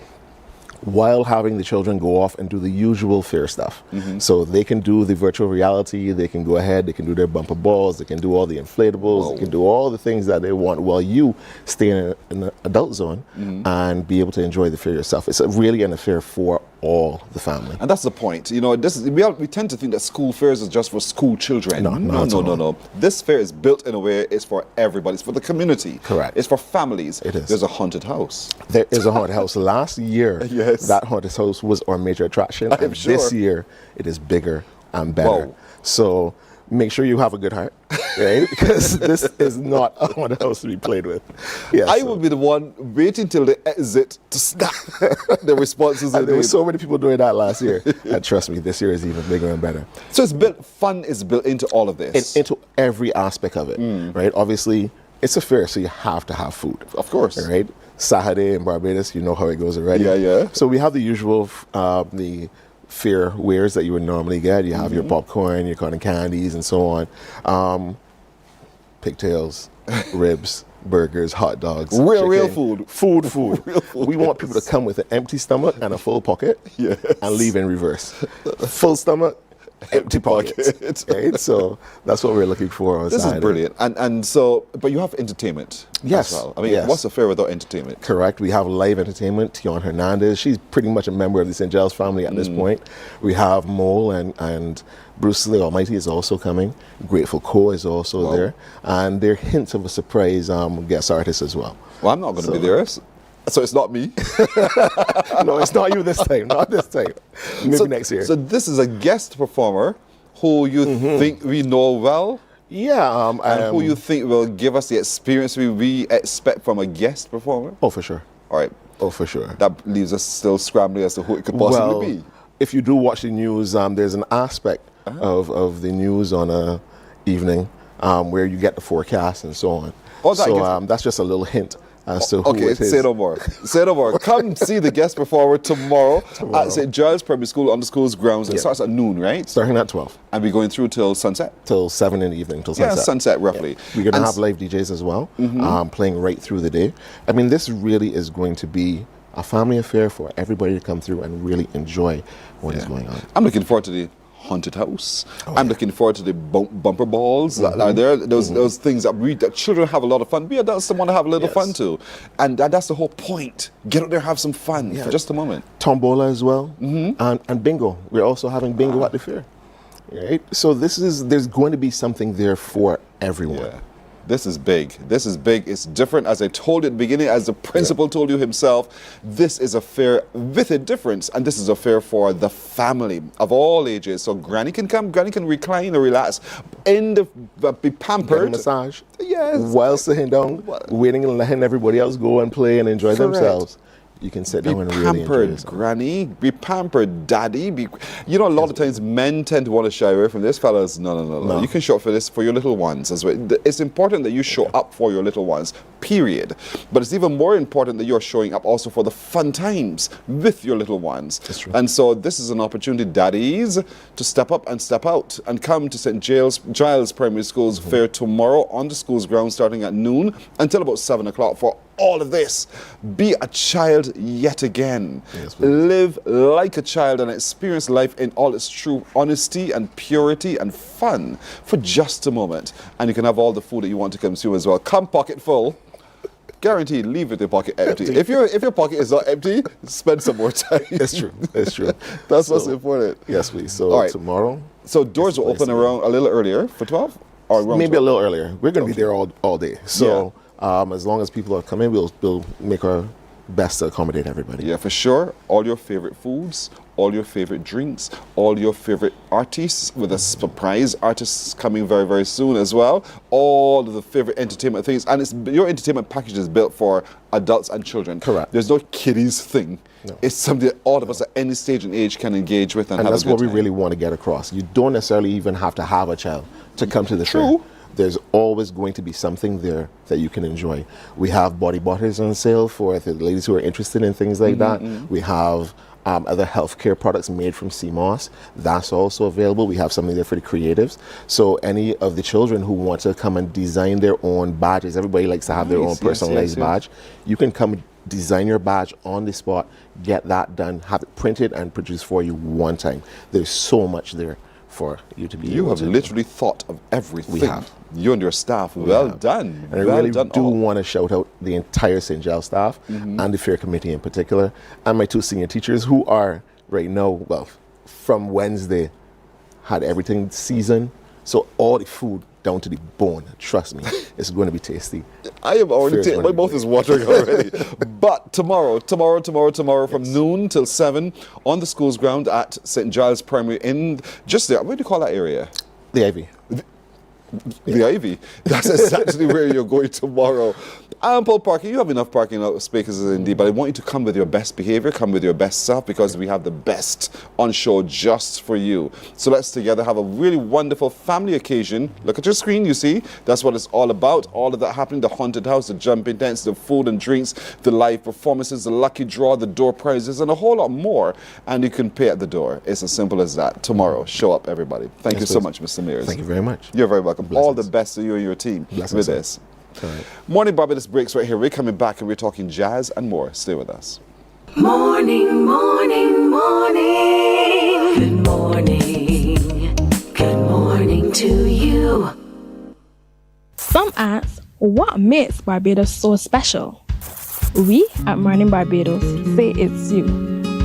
while having the children go off and do the usual fair stuff. So they can do the virtual reality, they can go ahead, they can do their bumper balls, they can do all the inflatables, they can do all the things that they want while you stay in an adult zone and be able to enjoy the fair yourself. It's really an affair for all the family. And that's the point. You know, we tend to think that school fairs is just for school children. No. This fair is built in a way it's for everybody. It's for the community. Correct. It's for families. It is. There's a haunted house. There is a haunted house. Last year, that haunted house was our major attraction. I'm sure. This year, it is bigger and better. Whoa. So make sure you have a good heart, right? Because this is not a haunted house to be played with. I would be the one waiting till the exit to snap the responses. And there were so many people doing that last year. And trust me, this year is even bigger and better. So fun is built into all of this? Into every aspect of it, right? Obviously, it's a fair, so you have to have food. Of course. Right? Saturday in Barbados, you know how it goes already. Yeah. So we have the usual, the fair wares that you would normally get. You have your popcorn, your cotton candies, and so on. Pigtails, ribs, burgers, hot dogs. Real food. Food. Real food. We want people to come with an empty stomach and a full pocket and leave in reverse. Full stomach, empty pockets. Right? So that's what we're looking for on This Saturday. is brilliant. And so, but you have entertainment as well. I mean, what's a fair without entertainment? Correct. We have live entertainment. Tion Hernandez, she's pretty much a member of the St. Giles family at this point. We have Mole and Bruce the Almighty is also coming. Grateful Co is also there. And there are hints of a surprise guest artist as well. Well, I'm not going to be there. So it's not me? No, it's not you this time. Not this time. Maybe next year. So this is a guest performer who you think we know well? Yeah. And who you think will give us the experience we expect from a guest performer? Oh, for sure. All right. Oh, for sure. That leaves us still scrambling as to who it could possibly be. If you do watch the news, there's an aspect of the news on a evening where you get the forecast and so on. That's just a little hint as to who it is. Say no more. Come see the guest performer tomorrow at St. Giles Primary School on the school's grounds. It starts at noon, right? Starting at 12. And we're going through till sunset? Till 7 in the evening, till sunset. Yeah, sunset roughly. Yeah. We're going to have live DJs as well, playing right through the day. I mean, this really is going to be a family affair for everybody to come through and really enjoy what is going on. I'm looking forward to the haunted house. I'm looking forward to the bumper balls that are there. Those things that children have a lot of fun. We adults want to have a little fun too. And that's the whole point. Get out there, have some fun for just a moment. Tombola as well. And bingo. We're also having bingo at the fair. Right? So there's going to be something there for everyone. Yeah. This is big. It's different. As I told you at the beginning, as the principal told you himself, this is a fair with a difference. And this is a fair for the family of all ages. So granny can come, granny can recline or relax, be pampered. Get a massage. Yes. While sitting down, waiting and letting everybody else go and play and enjoy themselves. you can sit Be down and really enjoy pampered, yourself. granny. Be pampered, daddy. You know, a lot of times men tend to want to shy away from this. Fellas, no. You can show up for this for your little ones as well. It's important that you show up for your little ones, period. But it's even more important that you're showing up also for the fun times with your little ones. That's true. And so this is an opportunity, daddies, to step up and step out and come to St. Giles Primary School's fair tomorrow on the school's grounds starting at noon until about 7 o'clock for all of this. Be a child yet again. Yes, live like a child and experience life in all its true honesty and purity and fun for just a moment. And you can have all the food that you want to consume as well. Come pocket full. Guaranteed, leave with your pocket empty. If your pocket is not empty, spend some more time. It's true. It's true. That's what's important. Yes, please. So all right. tomorrow. So doors will open around a little earlier for 12? Or around Maybe 12? a little earlier. We're going to be there all day. So as long as people are coming, we'll make our best to accommodate everybody. Yeah, for sure. All your favorite foods, all your favorite drinks, all your favorite artists, with a surprise artists coming very, very soon as well. All of the favorite entertainment things. And your entertainment package is built for adults and children. Correct. There's no kiddies thing. No. It's something that all of us at any stage and age can engage with and have that's a good what we time. really want to get across. You don't necessarily even have to have a child to come to the fair. There's always going to be something there that you can enjoy. We have body butters on sale for the ladies who are interested in things like that. We have other healthcare products made from sea moss. That's also available. We have something there for the creatives. So any of the children who want to come and design their own badges, everybody likes to have their own personalized badge. You can come design your badge on the spot, get that done, have it printed and produced for you one time. There's so much there for you to be able to You have literally thought of everything. We have. You and your staff, well done. And I really do want to shout out the entire St. Giles staff and the fair committee in particular, and my 2 senior teachers who are right now, well, from Wednesday, had everything seasoned. So all the food down to the bone, trust me, it's going to be tasty. I am already, my mouth is watering already. But tomorrow from noon till 7 on the school's ground at St. Giles Primary in just there. What do you call that area? The Ivy. The Ivy. That's exactly where you're going tomorrow. Ample parking. You have enough parking spaces indeed, but I want you to come with your best behavior, come with your best self, because we have the best on show just for you. So let's together have a really wonderful family occasion. Look at your screen, you see. That's what it's all about. All of that happening, the haunted house, the jumping tents, the food and drinks, the live performances, the lucky draw, the door prizes, and a whole lot more. And you can pay at the door. It's as simple as that. Tomorrow, show up, everybody. Thank you so much, Mr. Mears. Thank you very much. You're very welcome. All the best to you and your team with this. All right. Morning Barbados breaks right here. We're coming back and we're talking jazz and more. Stay with us. Morning, morning, morning. Good morning. Good morning to you. Some ask, what makes Barbados so special? We at Mornin Barbados say it's you,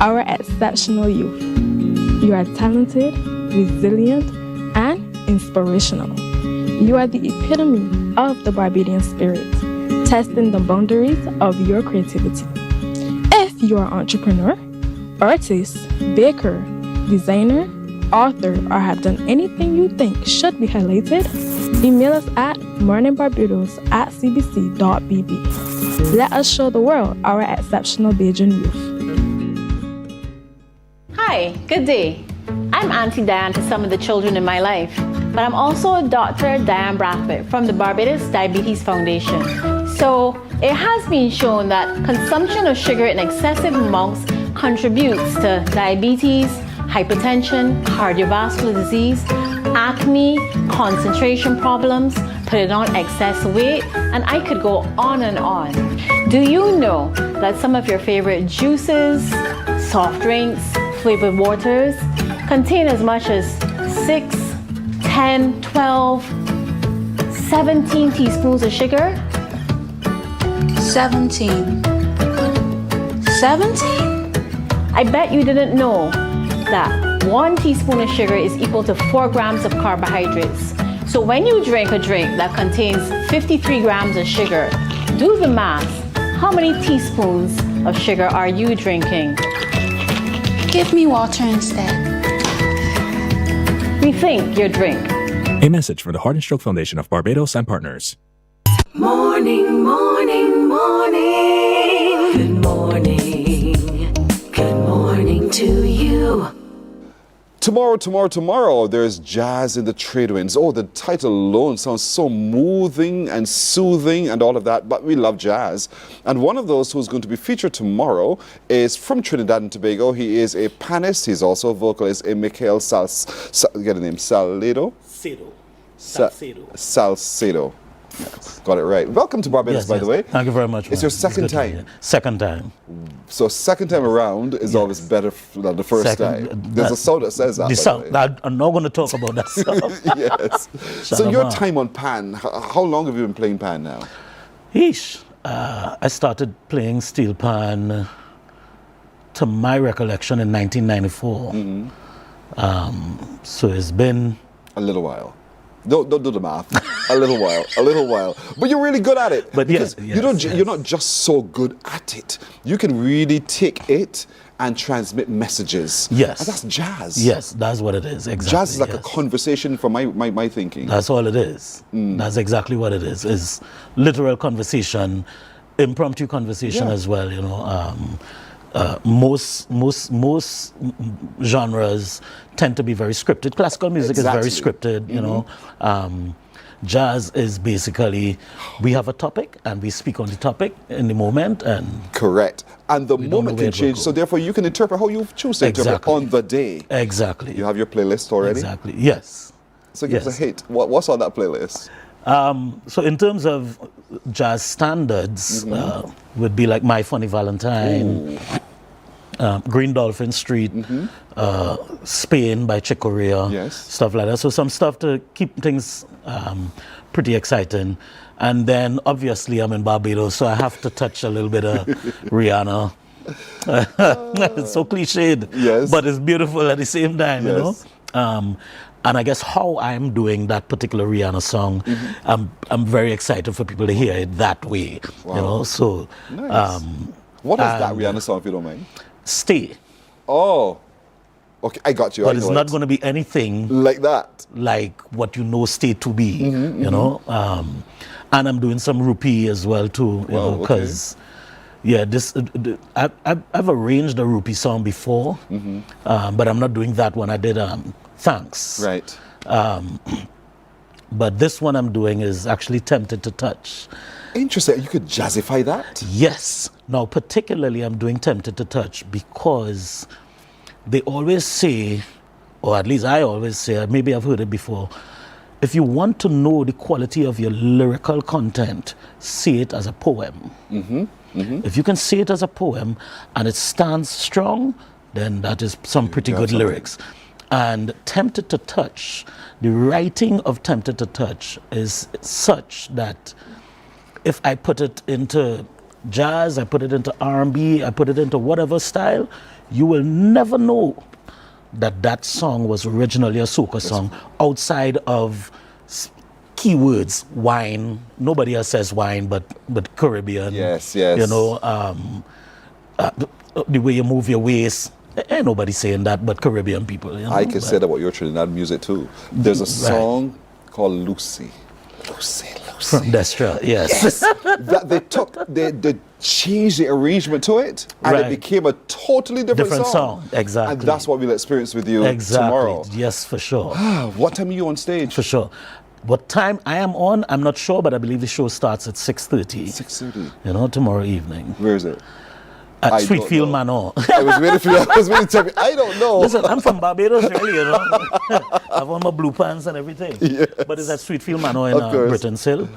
our exceptional youth. You are talented, resilient, and inspirational. You are the epitome of the Barbadian spirit, testing the boundaries of your creativity. If you are an entrepreneur, artist, baker, designer, author, or have done anything you think should be highlighted, email us at morninbarbados@cbc.bb. Let us show the world our exceptional Bajan youth. Hi, good day. I'm Auntie Diane to some of the children in my life, but I'm also Dr. Diane Brathwaite from the Barbados Diabetes Foundation. So it has been shown that consumption of sugar in excessive amounts contributes to diabetes, hypertension, cardiovascular disease, acne, concentration problems, putting on excess weight, and I could go on and on. Do you know that some of your favorite juices, soft drinks, flavored waters contain as much as 6, 10, 12, 17 teaspoons of sugar? 17. 17? I bet you didn't know that 1 teaspoon of sugar is equal to 4 grams of carbohydrates. So when you drink a drink that contains 53 grams of sugar, do the math. How many teaspoons of sugar are you drinking? Give me water instead. Rethink your drink. A message from the Heart and Stroke Foundation of Barbados and Partners. Morning, morning, morning. Good morning. to you. Tomorrow, there's Jazz in the Trade Winds. Oh, the title alone sounds so moving and soothing and all of that, but we love jazz. And one of those who's going to be featured tomorrow is from Trinidad and Tobago. He is a panist. He's also a vocalist, a Mikhail get the name, Salcedo? Salcedo. Yes. Got it right. Welcome to Barbados, by the way. Thank you very much. It's your second time. Second time. So second time around is always better than the first time. There's a song that says that. I'm not going to talk about that song. Yes. So your time on pan, how long have you been playing pan now? I started playing steel pan, to my recollection, in 1994. Mm-hmm. So it's been a little while. Don't do the math. A little while. But you're really good at it. But yes, you're not just so good at it. You can really take it and transmit messages. Yes. And that's jazz. Yes, that's what it is. Exactly. Jazz is like a conversation for my thinking. That's all it is. That's exactly what it is. It's literal conversation, impromptu conversation as well, you know. Most genres tend to be very scripted. Classical music is very scripted, you know. Jazz is basically, we have a topic and we speak on the topic in the moment. And correct. And the moment can change, so therefore you can interpret how you choose to interpret on the day. Exactly. You have your playlist already? Exactly, yes. So give us a hit. What's on that playlist? So in terms of jazz standards, would be like My Funny Valentine, Green Dolphin Street, Spain by Chick Corea, stuff like that. So some stuff to keep things pretty exciting. And then obviously I'm in Barbados, so I have to touch a little bit of Rihanna. It's so cliched, but it's beautiful at the same time, you know. And I guess how I'm doing that particular Rihanna song, I'm very excited for people to hear it that way. You know, so nice. What is that Rihanna song, if you don't mind? Stay. Oh, okay, I got you. But it's not going to be anything like that, like what you know Stay to be. You know, and I'm doing some rupee as well too. You know, because I've arranged a rupee song before, but I'm not doing that one. I did Thanks. Right. But this one I'm doing is actually Tempted to Touch. Interesting. You could jazzify that? Yes. Now, particularly I'm doing Tempted to Touch because they always say, or at least I always say, maybe I've heard it before, if you want to know the quality of your lyrical content, see it as a poem. If you can see it as a poem and it stands strong, then that is some pretty good lyrics. And Tempted to Touch, the writing of Tempted to Touch is such that if I put it into jazz, I put it into R&B, I put it into whatever style, you will never know that that song was originally a soca song outside of keywords, wine. Nobody else says wine but Caribbean. Yes. You know, the way you move your waist. Ain't nobody saying that but Caribbean people. You know? I can say that about your Trinidad music too. There's a song called Lucy. From Destra, yes. That they changed the arrangement to it, and it became a totally different song. Exactly. And that's what we'll experience with you tomorrow. Yes, for sure. What time are you on stage? For sure. What time I am on, I'm not sure, but I believe the show starts at 6:30. 6:30. You know, tomorrow evening. Where is it? At Sweetfield Manor. I was waiting for you. I don't know. Listen, I'm from Barbados, really, you know. I've on my blue pants and everything. Yes. But it's at Sweetfield Manor in Britain's Hill.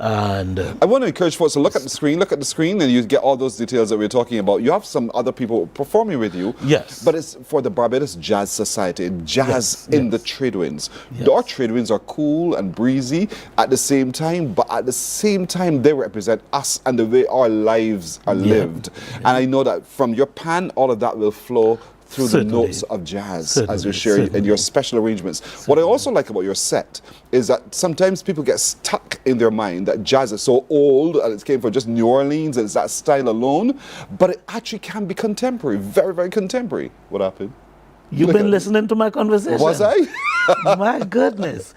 And I want to encourage folks to look at the screen, and you get all those details that we're talking about. You have some other people performing with you. Yes. But it's for the Barbados Jazz Society, jazz in the trade winds. Our trade winds are cool and breezy at the same time, but at the same time, they represent us and the way our lives are lived. And I know that from your pan, all of that will flow through the notes of jazz as you share in your special arrangements. What I also like about your set is that sometimes people get stuck in their mind that jazz is so old and it came from just New Orleans and it's that style alone, but it actually can be contemporary, very, very contemporary. What happened? You've been listening to my conversation. Was I? My goodness.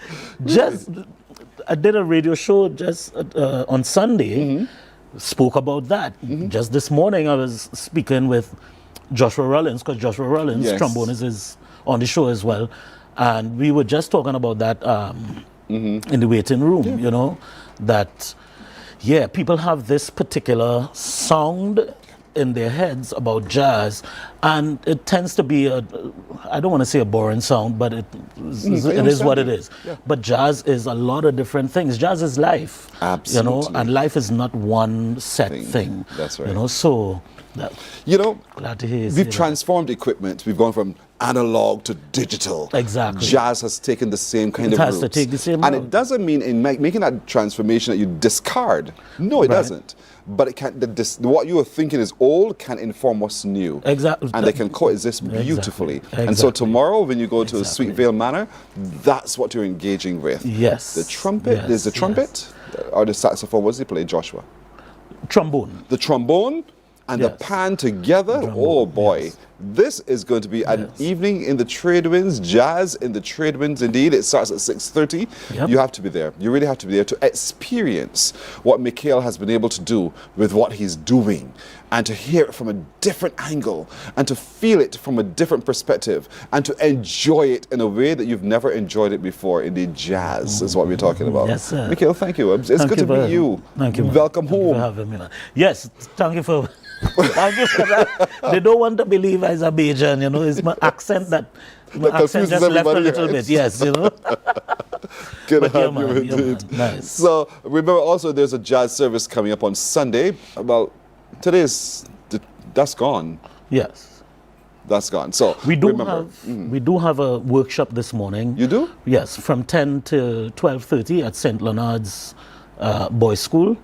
I did a radio show just on Sunday, spoke about that. Just this morning I was speaking with Joshua Rollins, because Joshua Rollins, Yes. trombonist, is on the show as well. And we were just talking about that in the waiting room, you know, that, yeah, people have this particular sound in their heads about jazz, and it tends to be I don't want to say a boring sound, but it is what it is. Yeah. But jazz is a lot of different things. Jazz is life. Absolutely. You know, and life is not one set thing. That's right. You know, so you know, glad to hear you say we've that. transformed equipment. We've gone from analog to digital. Exactly. Jazz has taken the same kind of It has roots. to take the same and route. it doesn't mean in making that transformation that you discard. No, it Right. doesn't. But it can. What you are thinking is old can inform what's new. Exactly. And they can coexist beautifully. And so tomorrow, when you go to Sweet Vale Manor, that's what you're engaging with. Yes. The trumpet. Yes, There's the trumpet or the saxophone. What does he play, Joshua? Trombone. The trombone and the pan together. Oh boy. This is going to be an evening in the Trade Winds, jazz in the Trade Winds indeed. It starts at 6:30. Yep. You have to be there. You really have to be there to experience what Mikhail has been able to do with what he's doing, and to hear it from a different angle, and to feel it from a different perspective, and to enjoy it in a way that you've never enjoyed it before. Indeed, jazz is what we're talking about. Yes, sir. Mikhail, thank you. It's Thank good you to meet you. Thank you, man. Welcome Thank you home. for having me, man. Yes, thank you for thank you for that. They don't want to believe I'm a Bajan, you know. It's my accent that accent just left a little bit. Yes, you know. Good to But yeah, have you man, yeah, indeed. man. Nice. So remember also there's a jazz service coming up on Sunday. Well, that's gone. Yes. That's gone. So We do remember, have a workshop this morning. You do? Yes, from 10 to 12:30 at St. Leonard's Boys School.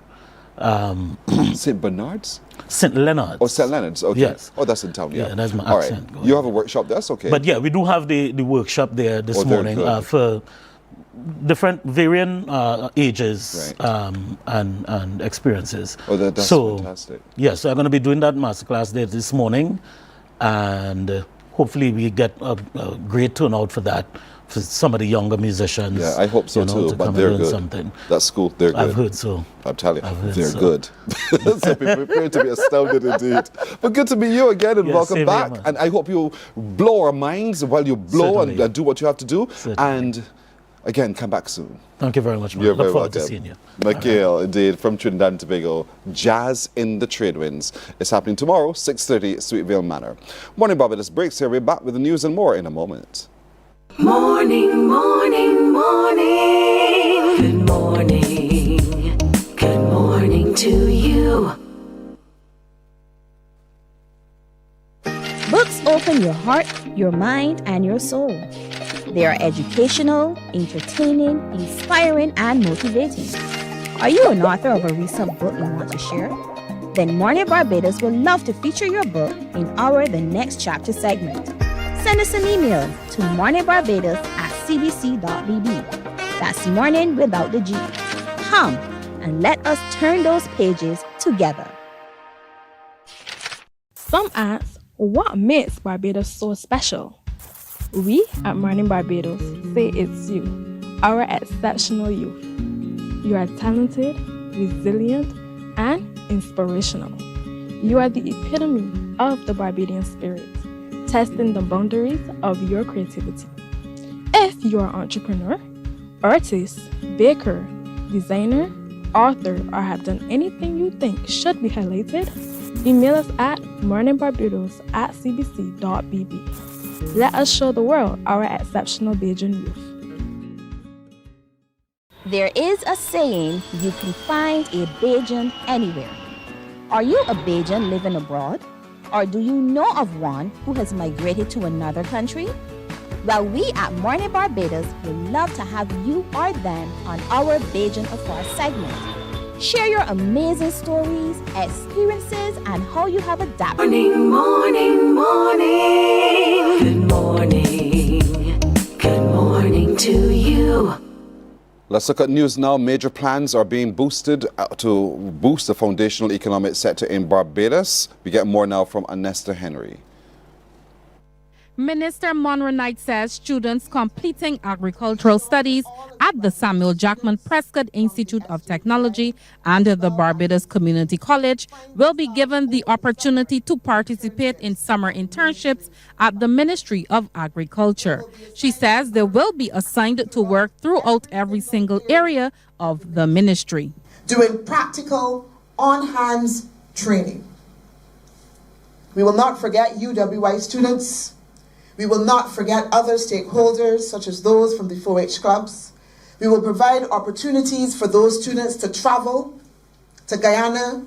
St. Bernard's? St. Leonard's. Oh, St. Leonard's. Okay. Yes. Oh, that's in town. Yeah. Yeah, that's my All accent right. You have a workshop. That's okay. But yeah, we do have the workshop there this Oh, very morning good. for different varying ages and experiences. Oh, that's so, fantastic. Yes, I'm going to be doing that masterclass there this morning, and hopefully we get a great turnout for that, for some of the younger musicians. Yeah, I hope so you know, too. to But come they're and learn good. something. That school, they're good. I've heard so. I'm telling you, heard they're so. good. So be prepared to be astounded indeed. But good to meet you again, and Yes, welcome same back. here, man. And I hope you blow our minds while you blow Certainly. and do what you have to do. Certainly. And again, come back soon. Thank you very much, man. You're Look very forward welcome. to seeing you. Mikhail, indeed, from Trinidad and Tobago. Jazz in the Trade Winds. It's happening tomorrow, 6:30 at Sweet Vale Manor. Morning Barbados breaks here. We're back with the news and more in a moment. Morning, morning, morning. Good morning. Good morning to you. Books open your heart, your mind, and your soul. They are educational, entertaining, inspiring, and motivating. Are you an author of a recent book you want to share? Then Mornin Barbados would love to feature your book in our The Next Chapter segment. Send us an email to morninbarbados@cbc.bb. That's morning without the G. Come and let us turn those pages together. Some ask, what makes Barbados so special? We at Mornin Barbados say it's you, our exceptional youth. You are talented, resilient, and inspirational. You are the epitome of the Barbadian spirit, testing the boundaries of your creativity. If you are an entrepreneur, artist, baker, designer, author, or have done anything you think should be highlighted, email us at morninbarbados@cbc.bb. Let us show the world our exceptional Bajan youth. There is a saying, you can find a Bajan anywhere. Are you a Bajan living abroad? Or do you know of one who has migrated to another country? Well, we at Mornin Barbados would love to have you or them on our Bajan Afar segment. Share your amazing stories, experiences, and how you have adapted. Morning, morning, morning. Good morning. Good morning to you. Let's look at news now. Major plans are being boosted to boost the foundational economic sector in Barbados. We get more now from Anesta Henry. Minister Mornin says students completing agricultural studies at the Samuel Jackman Prescott Institute of Technology and the Barbados Community College will be given the opportunity to participate in summer internships at the Ministry of Agriculture. She says they will be assigned to work throughout every single area of the ministry. Doing practical, on-hands training. We will not forget UWI students. We will not forget other stakeholders, such as those from the 4-H clubs. We will provide opportunities for those students to travel to Guyana,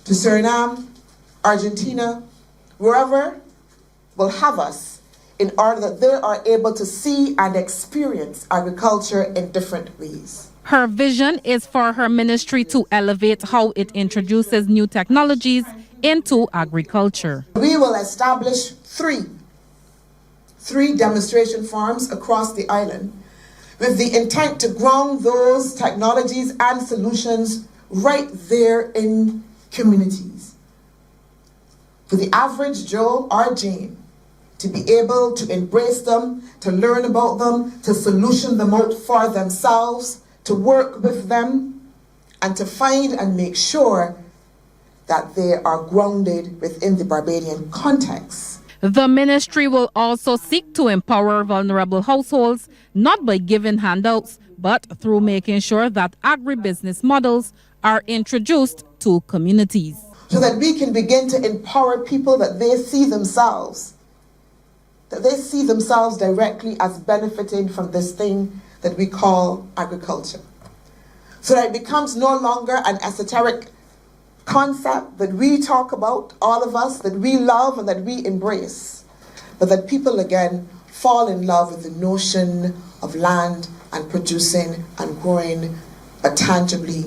to Suriname, Argentina, wherever will have us, in order that they are able to see and experience agriculture in different ways. Her vision is for her ministry to elevate how it introduces new technologies into agriculture. We will establish three demonstration farms across the island with the intent to ground those technologies and solutions right there in communities. For the average Joe or Jane to be able to embrace them, to learn about them, to solution them out for themselves, to work with them, and to find and make sure that they are grounded within the Barbadian context. The ministry will also seek to empower vulnerable households, not by giving handouts, but through making sure that agribusiness models are introduced to communities. So that we can begin to empower people that they see themselves directly as benefiting from this thing that we call agriculture. So that it becomes no longer an esoteric concept that we talk about, all of us, that we love and that we embrace, but that people again fall in love with the notion of land and producing and growing, but tangibly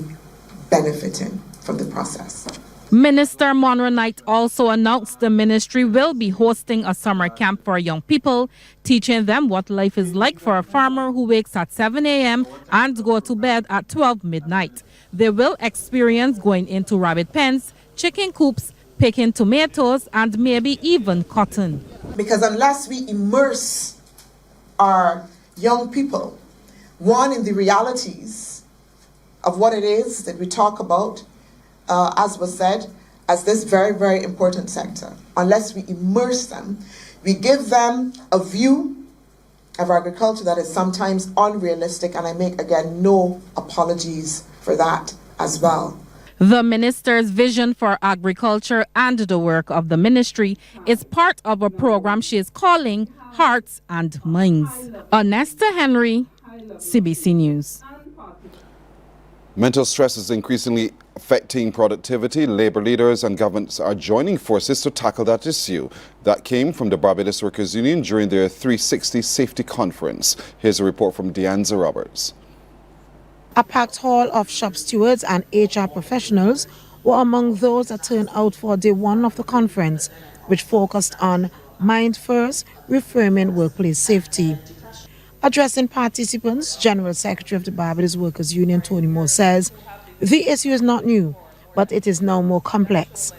benefiting from the process. Minister Mornin also announced the ministry will be hosting a summer camp for young people, teaching them what life is like for a farmer who wakes at 7 a.m. and go to bed at 12 midnight. They will experience going into rabbit pens, chicken coops, picking tomatoes, and maybe even cotton. Because unless we immerse our young people, one, in the realities of what it is that we talk about, as was said, as this very, very important sector. Unless we immerse them, we give them a view of agriculture that is sometimes unrealistic, and I make, again, no apologies for that as well. The minister's vision for agriculture and the work of the ministry is part of a program she is calling Hearts and Minds. Onesta Henry, CBC News. Mental stress is increasingly affecting productivity. Labour leaders and governments are joining forces to tackle that issue. That came from the Barbados Workers Union during their 360 Safety Conference. Here's a report from Deanza Roberts. A packed hall of shop stewards and HR professionals were among those that turned out for day one of the conference, which focused on Mind First, reframing workplace safety. Addressing participants, General Secretary of the Barbados Workers Union, Tony Moore, says the issue is not new, but it is now more complex.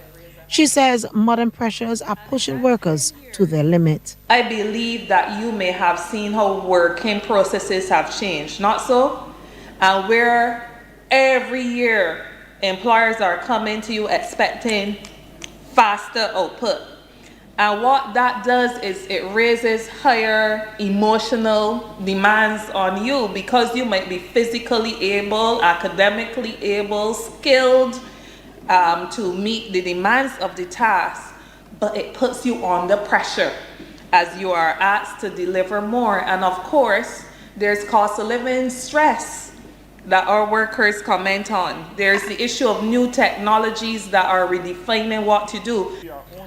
She says modern pressures are pushing workers to their limit. I believe that you may have seen how working processes have changed, not so? And where every year employers are coming to you expecting faster output. And what that does is it raises higher emotional demands on you, because you might be physically able, academically able, skilled to meet the demands of the task, but it puts you under pressure as you are asked to deliver more. And of course, there's cost of living stress that our workers comment on. There's the issue of new technologies that are redefining what to do.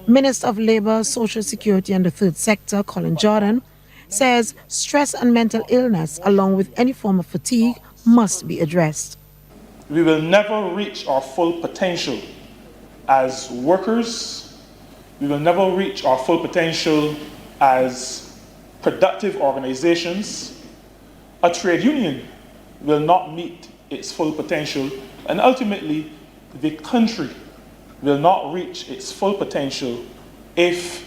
Minister of Labour, Social Security and the Third Sector, Colin Jordan, says stress and mental illness, along with any form of fatigue, must be addressed. We will never reach our full potential as workers. We will never reach our full potential as productive organizations. A trade union will not meet its full potential, and ultimately the country will not reach its full potential if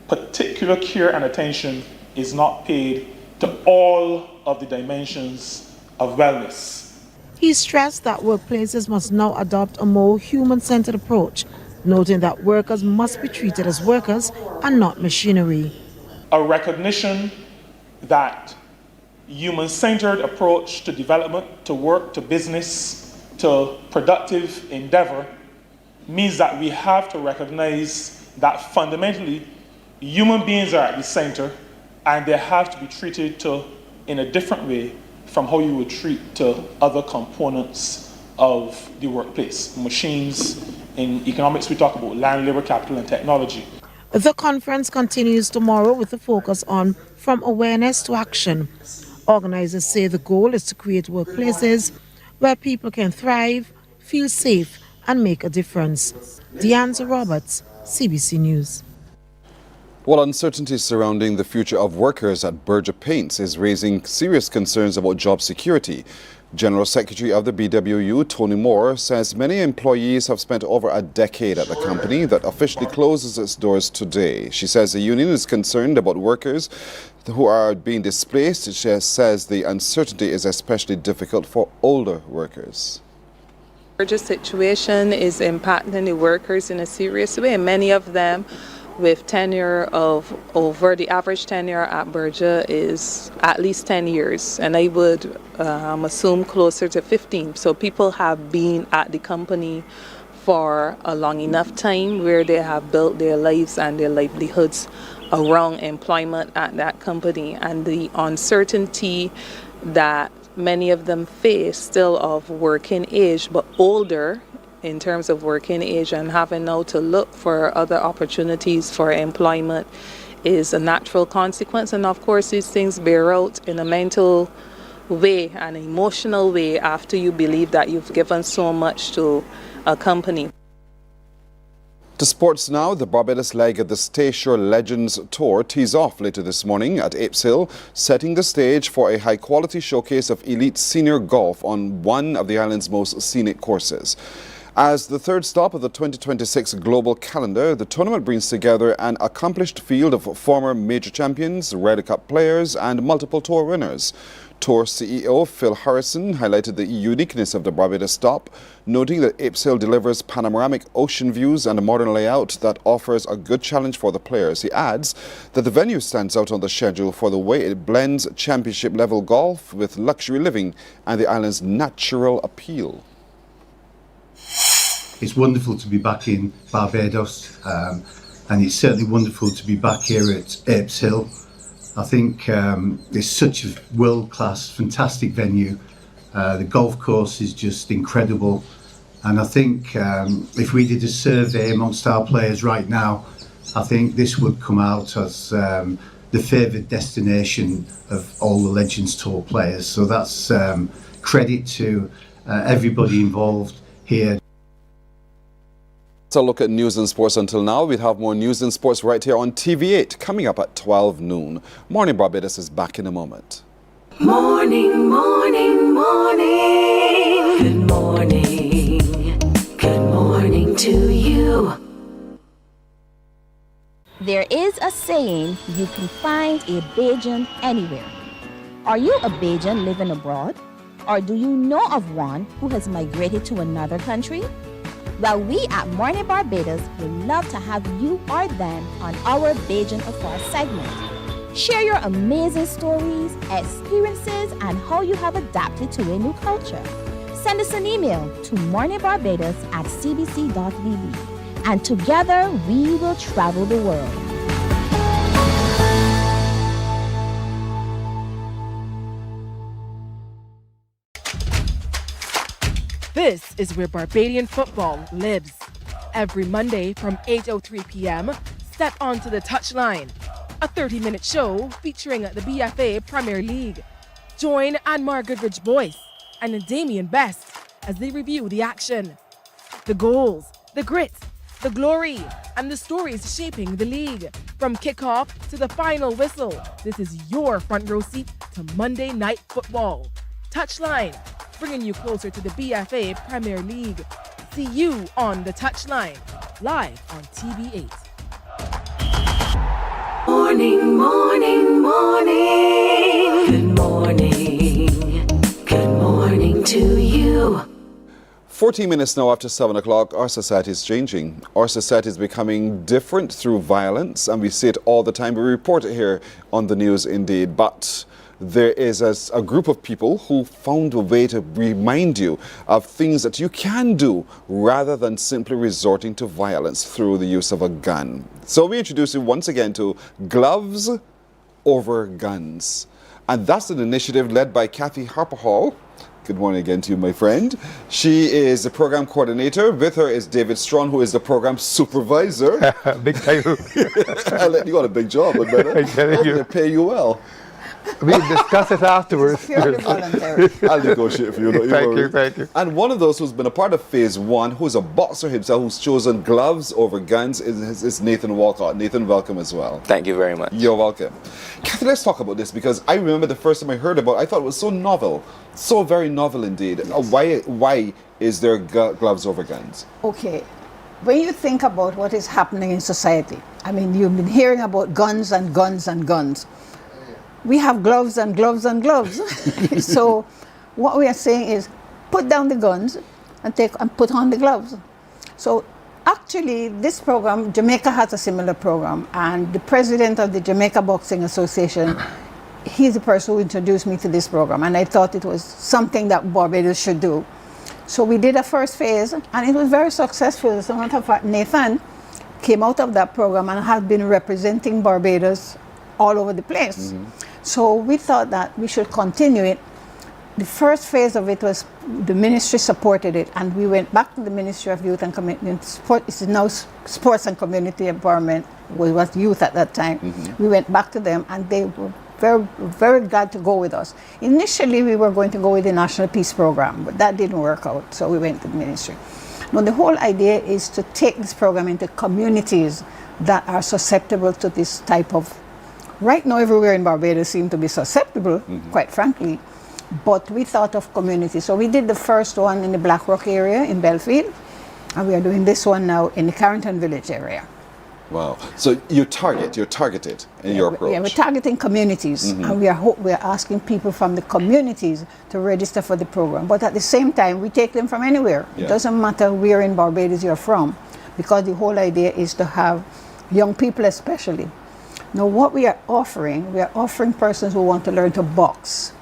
particular care and attention is not paid to all of the dimensions of wellness. He stressed that workplaces must now adopt a more human-centered approach, noting that workers must be treated as workers and not machinery. A recognition that human-centered approach to development, to work, to business, to productive endeavor means that we have to recognize that fundamentally human beings are at the center and they have to be treated in a different way from how you would treat to other components of the workplace. Machines, in economics we talk about land, labor, capital and technology. The conference continues tomorrow with a focus on from awareness to action. Organizers say the goal is to create workplaces where people can thrive, feel safe, and make a difference. Deanza Roberts, CBC News. Well, uncertainty surrounding the future of workers at Berger Paints is raising serious concerns about job security. General Secretary of the BWU, Tony Moore, says many employees have spent over a decade at the company that officially closes its doors today. She says the union is concerned about workers who are being displaced. She says the uncertainty is especially difficult for older workers. The Berger situation is impacting the workers in a serious way. Many of them with tenure of over the average tenure at Berger is at least 10 years, and I would assume closer to 15. So people have been at the company for a long enough time where they have built their lives and their livelihoods around employment at that company, and the uncertainty that many of them face still of working age, but older in terms of working age and having now to look for other opportunities for employment is a natural consequence. And of course these things bear out in a mental way, an emotional way, after you believe that you've given so much to a company. To sports now, the Barbados leg of the Stay Sure Legends Tour tees off later this morning at Apes Hill, setting the stage for a high-quality showcase of elite senior golf on one of the island's most scenic courses. As the third stop of the 2026 global calendar, the tournament brings together an accomplished field of former major champions, Ryder Cup players and multiple tour winners. Tour CEO Phil Harrison highlighted the uniqueness of the Barbados stop, noting that Apes Hill delivers panoramic ocean views and a modern layout that offers a good challenge for the players. He adds that the venue stands out on the schedule for the way it blends championship-level golf with luxury living and the island's natural appeal. It's wonderful to be back in Barbados, and it's certainly wonderful to be back here at Apes Hill. I think it's such a world-class, fantastic venue. The golf course is just incredible, and I think if we did a survey amongst our players right now, I think this would come out as the favoured destination of all the Legends Tour players. So that's credit to everybody involved here. So look at news and sports until now. We'll have more news and sports right here on TV8 coming up at 12 noon. Morning Barbados is back in a moment. Morning, morning, morning. Good morning. Good morning to you. There is a saying, you can find a Bajan anywhere. Are you a Bajan living abroad? Or do you know of one who has migrated to another country? Well, we at Mornin Barbados would love to have you or them on our Bajan Afar segment. Share your amazing stories, experiences, and how you have adapted to a new culture. Send us an email to morninbarbados@cbc.vb, and together we will travel the world. This is where Barbadian football lives. Every Monday from 8:03 p.m., step onto the touchline. A 30-minute show featuring the BFA Premier League. Join Anmar Goodrich Boyce and Damien Best as they review the action. The goals, the grit, the glory, and the stories shaping the league. From kickoff to the final whistle, this is your front row seat to Monday Night Football. Touchline, bringing you closer to the BFA Premier League. See you on the touchline, live on TV8. Morning, morning, morning. Good morning. Good morning to you. 14 minutes now after 7 o'clock, our society is changing. Our society is becoming different through violence, and we see it all the time. We report it here on the news indeed, but there is a group of people who found a way to remind you of things that you can do rather than simply resorting to violence through the use of a gun. So we introduce you once again to Gloves Over Guns. And that's an initiative led by Kathy Harper Hall. Good morning again to you, my friend. She is the program coordinator. With her is David Strawn, who is the program supervisor. Big title. You got a big job, but better. They pay you well. We'll discuss it afterwards. I'll negotiate for you. Thank you. And one of those who's been a part of phase one, who's a boxer himself, who's chosen gloves over guns, is Nathan Walcott. Nathan, welcome as well. Thank you very much. You're welcome. Kathy, let's talk about this, because I remember the first time I heard about it, I thought it was so novel. So very novel indeed. Yes. Why is there gloves over guns? Okay. When you think about what is happening in society, I mean, you've been hearing about guns and guns and guns. We have gloves and gloves and gloves. So what we are saying is put down the guns and put on the gloves. So actually this program, Jamaica has a similar program, and the president of the Jamaica Boxing Association, he's the person who introduced me to this program, and I thought it was something that Barbados should do. So we did a first phase, and it was very successful. As a matter of fact, Nathan came out of that program and has been representing Barbados all over the place. So we thought that we should continue it. The first phase of it was the ministry supported it, and we went back to the Ministry of Youth and Community Sport. It's now Sports and Community Empowerment, was youth at that time. We went back to them, and they were very, very glad to go with us. Initially, we were going to go with the National Peace Program, but that didn't work out, so we went to the ministry. Now, the whole idea is to take this program into communities that are susceptible to this type of. Right now, everywhere in Barbados seem to be susceptible, quite frankly, but we thought of community. So we did the first one in the Black Rock area in Belfield, and we are doing this one now in the Carrington Village area. Wow. So you're targeted in your approach. Yeah, we're targeting communities, and we are asking people from the communities to register for the program. But at the same time, we take them from anywhere. It doesn't matter where in Barbados you're from, because the whole idea is to have young people especially. Now, what we are offering persons who want to learn to box,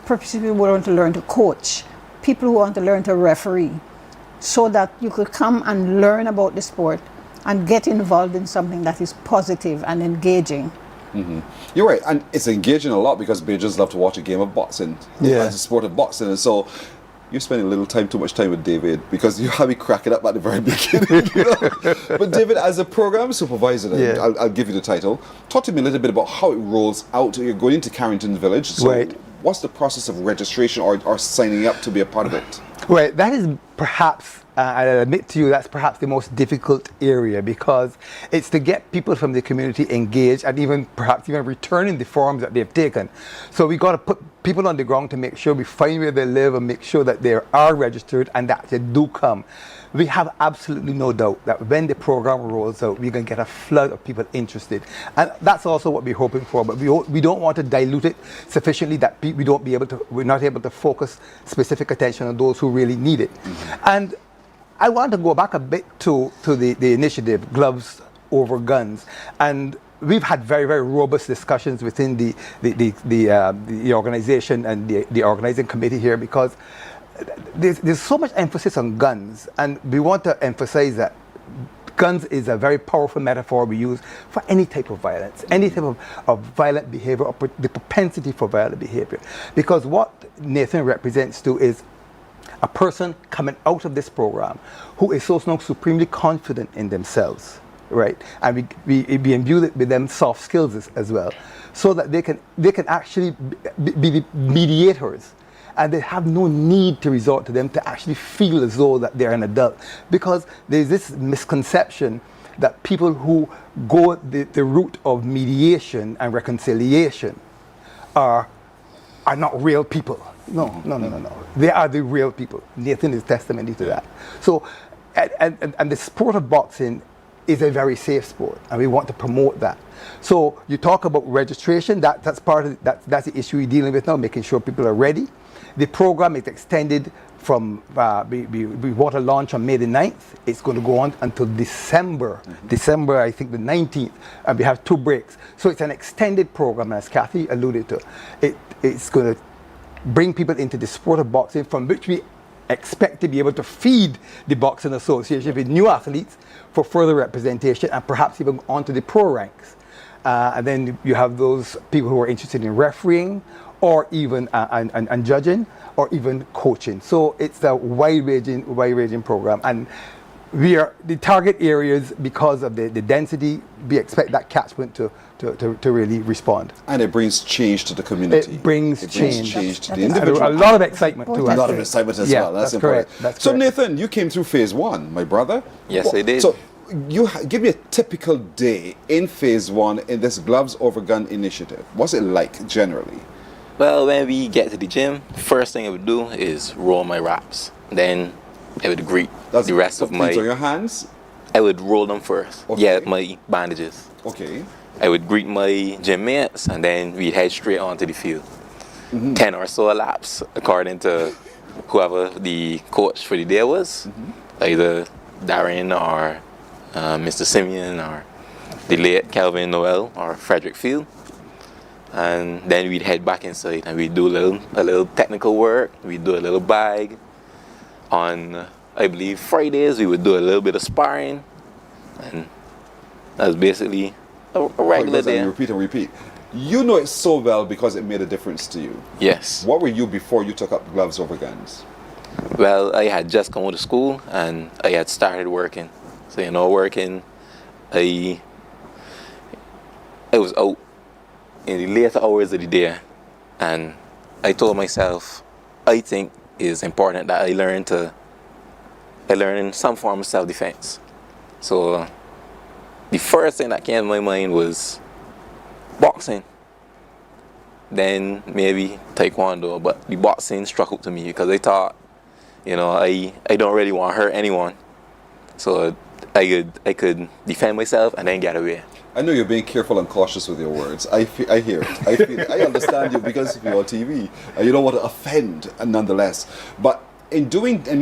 people who want to learn to coach, people who want to learn to referee, so that you could come and learn about the sport and get involved in something that is positive and engaging. You're right, and it's engaging a lot because Bajans love to watch a game of boxing. Yeah. It's a sport of boxing, and so you're spending too much time with David, because you have me cracking up at the very beginning. You know? But David, as a program supervisor, I'll give you the title. Talk to me a little bit about how it rolls out. You're going into Carrington Village. So what's the process of registration or signing up to be a part of it? Right, that is perhaps, I admit to you, that's perhaps the most difficult area, because it's to get people from the community engaged and perhaps even returning the forms that they've taken. So we got to put people on the ground to make sure we find where they live and make sure that they are registered and that they do come. We have absolutely no doubt that when the program rolls out, we're going to get a flood of people interested. And that's also what we're hoping for, but we don't want to dilute it sufficiently that we're not able to focus specific attention on those who really need it. And I want to go back a bit to the initiative, Gloves Over Guns. And we've had very, very robust discussions within the organization and the organizing committee here, because there's so much emphasis on guns, and we want to emphasize that guns is a very powerful metaphor we use for any type of violence, any type of violent behavior, or the propensity for violent behavior. Because what Nathan represents to is a person coming out of this program who is so supremely confident in themselves, right? And we imbue with them soft skills as well, so that they can actually be the mediators, and they have no need to resort to them to actually feel as though that they're an adult. Because there's this misconception that people who go the route of mediation and reconciliation are not real people. No. They are the real people. Nathan is testimony to that. So, and the sport of boxing is a very safe sport, and we want to promote that. So you talk about registration, that's part of that's the issue we're dealing with now, making sure people are ready. The program is extended from, we want to launch on May the 9th. It's going to go on until December, December I think the 19th, and we have 2 breaks. So it's an extended program, as Kathy alluded to. It's going to bring people into the sport of boxing, from which we expect to be able to feed the Boxing Association with new athletes for further representation and perhaps even onto the pro ranks. And then you have those people who are interested in refereeing or even and judging or even coaching. So it's a wide-ranging program. And we are the target areas, because of the density, we expect that catchment to really respond. And it brings change to the community. It brings change to the individual. A lot of excitement too. A lot of excitement as well. That's important. Correct. That's so correct. Nathan, you came through phase 1, my brother. Yes, I did. So give me a typical day in phase 1 in this Gloves Over Gun initiative. What's it like generally? Well, when we get to the gym, first thing I would do is roll my wraps. Then I would greet the rest of my... on your hands? I would roll them first. Okay. Yeah, my bandages. Okay. I would greet my gym mates, and then we'd head straight onto the field. 10 or so laps, according to whoever the coach for the day was, either Darren or Mr. Simeon or the late Kelvin Noel or Frederick Field. And then we'd head back inside and we'd do a little technical work. We'd do a little bag. On, I believe, Fridays, we would do a little bit of sparring. And that's basically a regular day. Repeat and repeat. You know it so well because it made a difference to you. Yes. What were you before you took up Gloves Over Guns? Well, I had just come out of school and I had started working. So, you know, working, I was out in the later hours of the day, and I told myself, I think it's important that I learn some form of self-defense. So the first thing that came to my mind was boxing, then maybe taekwondo, but the boxing struck up to me because I thought, you know, I don't really want to hurt anyone, so I could defend myself and then get away. I know you're being careful and cautious with your words. I hear it. I feel it. I understand you because you're on TV. You don't want to offend, nonetheless. But in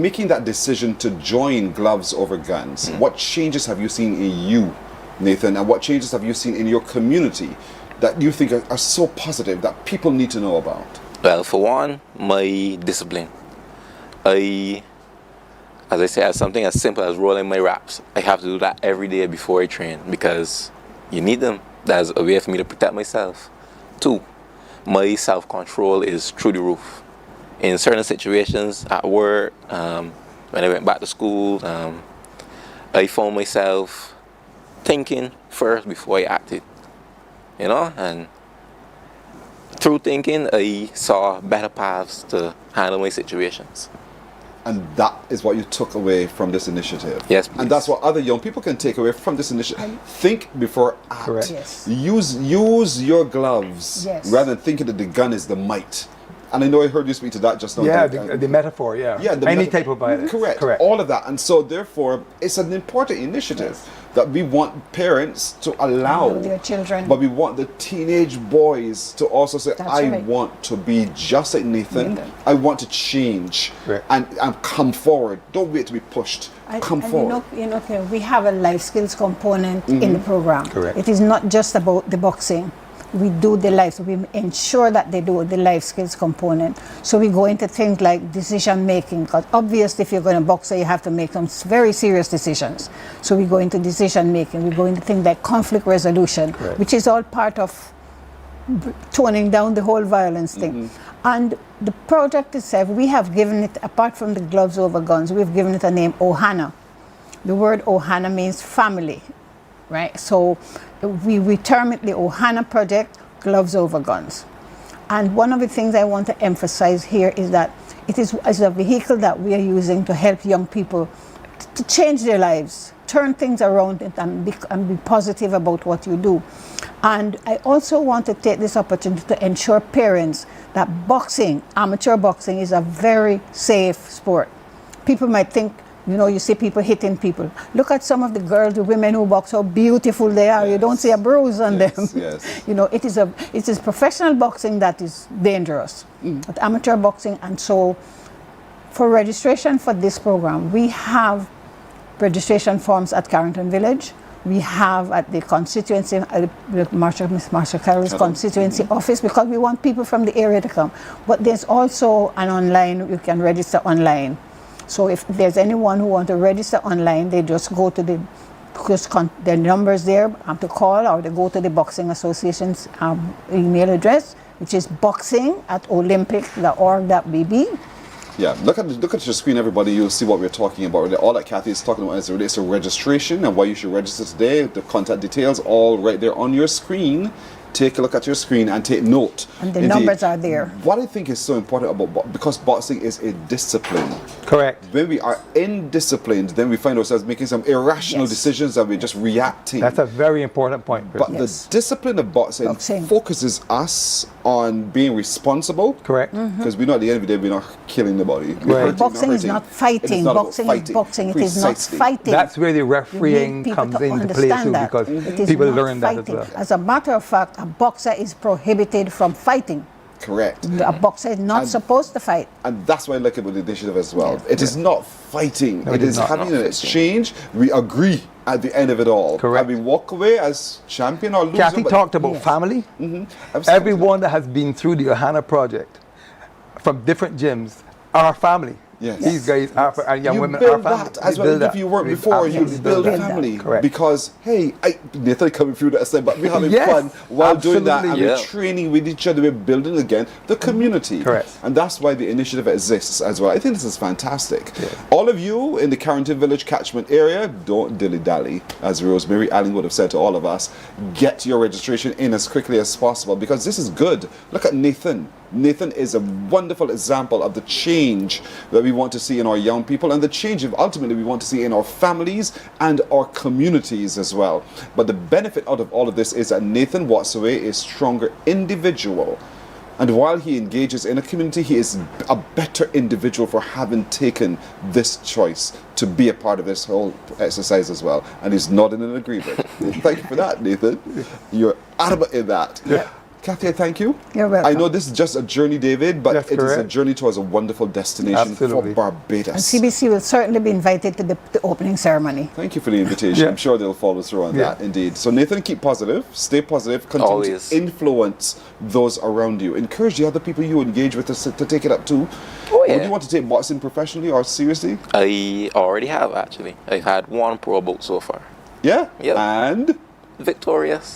making that decision to join Gloves Over Guns, what changes have you seen in you, Nathan, and what changes have you seen in your community that you think are so positive that people need to know about? Well, for one, my discipline. As I said, something as simple as rolling my wraps. I have to do that every day before I train because you need them. That's a way for me to protect myself. 2, my self-control is through the roof. In certain situations at work, when I went back to school, I found myself thinking first before I acted. You know, and through thinking, I saw better paths to handle my situations. And that is what you took away from this initiative. Yes, please. And that's what other young people can take away from this initiative. Think before act. Correct. Yes. Use your gloves rather than thinking that the gun is the might. And I know I heard you speak to that just now. Yeah, the metaphor, yeah. Any type of violence. Correct. All of that. And so therefore, it's an important initiative that we want parents to allow their children. But we want the teenage boys to also say, I want to be just like Nathan. I want to change and come forward. Don't wait to be pushed. Come forward. You know, we have a life skills component in the program. Correct. It is not just about the boxing. We do the life, we ensure that they do the life skills component. So we go into things like decision making, because obviously if you're going to box, you have to make some very serious decisions. So we go into decision making, we go into things like conflict resolution, which is all part of toning down the whole violence thing. And the project itself, we have given it, apart from the Gloves Over Guns, we've given it a name, Ohana. The word Ohana means family, right? So we term it the Ohana Project, Gloves Over Guns. And one of the things I want to emphasize here is that it is as a vehicle that we are using to help young people to change their lives, turn things around and be positive about what you do. And I also want to take this opportunity to ensure parents that boxing, amateur boxing, is a very safe sport. People might think You know, you see people hitting people. Look at some of the girls, the women who box, how beautiful they are. You don't see a bruise on them. Yes. You know, it is professional boxing that is dangerous. But amateur boxing, and so for registration for this program, we have registration forms at Carrington Village. We have at the constituency, Miss Marsha Carroll's constituency office, because we want people from the area to come. But there's also an online, you can register online. So if there's anyone who wants to register online, they just go to their numbers there to call, or they go to the Boxing Association's email address, which is boxing@olympic.org.bb. Yeah, look at your screen, everybody. You'll see what we're talking about. All that Kathy is talking about as it relates to registration and why you should register today. The contact details all right there on your screen. Take a look at your screen and take note. And the numbers are there. What I think is so important about because boxing is a discipline. Correct. When we are indisciplined, then we find ourselves making some irrational decisions and we're just reacting. That's a very important point. But the discipline of boxing focuses us on being responsible. Correct. Because we know at the end of the day, we're not killing nobody. Boxing is not fighting. Boxing is boxing. It is not fighting. That's where the refereeing comes into play too, because people learn that as well. As a matter of fact, a boxer is prohibited from fighting. Correct. A boxer is not supposed to fight. And that's why I like it with the initiative as well. It is not fighting. No, it is having an exchange. We agree at the end of it all. Correct. And we walk away as champion or loser. Kathy talked about family. Everyone that has been through the Ohana project from different gyms are family. Yes. These guys are, and young you women build are family. that as well. If you weren't before, you build a family. Correct. Because, hey, Nathan coming through that side, but we're having fun while doing that. And we're training with each other. We're building again the community. Correct. And that's why the initiative exists as well. I think this is fantastic. All of you in the Carrington Village catchment area, don't dilly-dally, as Rosemary Allen would have said to all of us. Get your registration in as quickly as possible, because this is good. Look at Nathan. Nathan is a wonderful example of the change that we want to see in our young people, and the change ultimately we want to see in our families and our communities as well. But the benefit out of all of this is that Nathan walks away a stronger individual. And while he engages in a community, he is a better individual for having taken this choice to be a part of this whole exercise as well. And he's nodding in agreement. Thank you for that, Nathan. You're adamant in that. Yeah. Kathy, I thank you. You're welcome. I know this is just a journey, David, but it is a journey towards a wonderful destination for Barbados. And CBC will certainly be invited to the opening ceremony. Thank you for the invitation. I'm sure they'll follow through on that, indeed. So Nathan, keep positive, stay positive, continue to influence those around you. Encourage the other people you engage with to take it up too. Oh, yeah. Would you want to take boxing professionally or seriously? I already have, actually. I've had one pro bout so far. Yeah? Yep. And? Victorious.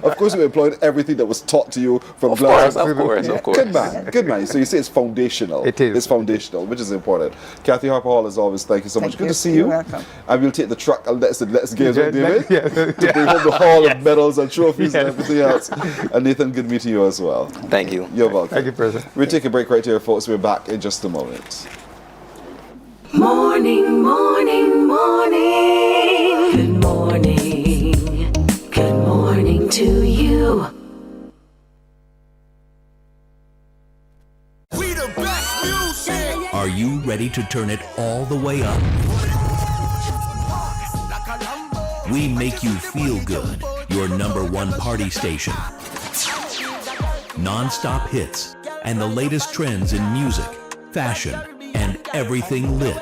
Of course, we employed everything that was taught to you from Of course. Good man, good man. So you say it's foundational. It is. It's foundational, which is important. Kathy Harper Hall, as always, thank you so much. Good to see you. You're welcome. I will take the truck and let's games with David to bring home the hall of medals and trophies and everything else. And Nathan, good meeting you as well. Thank you. You're welcome. Thank you, President. We'll take a break right here, folks. We're back in just a moment. Morning, morning, morning. Good morning. Good morning to you. Are you ready to turn it all the way up? We make you feel good. Your #1 party station. Non-stop hits and the latest trends in music, fashion, and everything lit.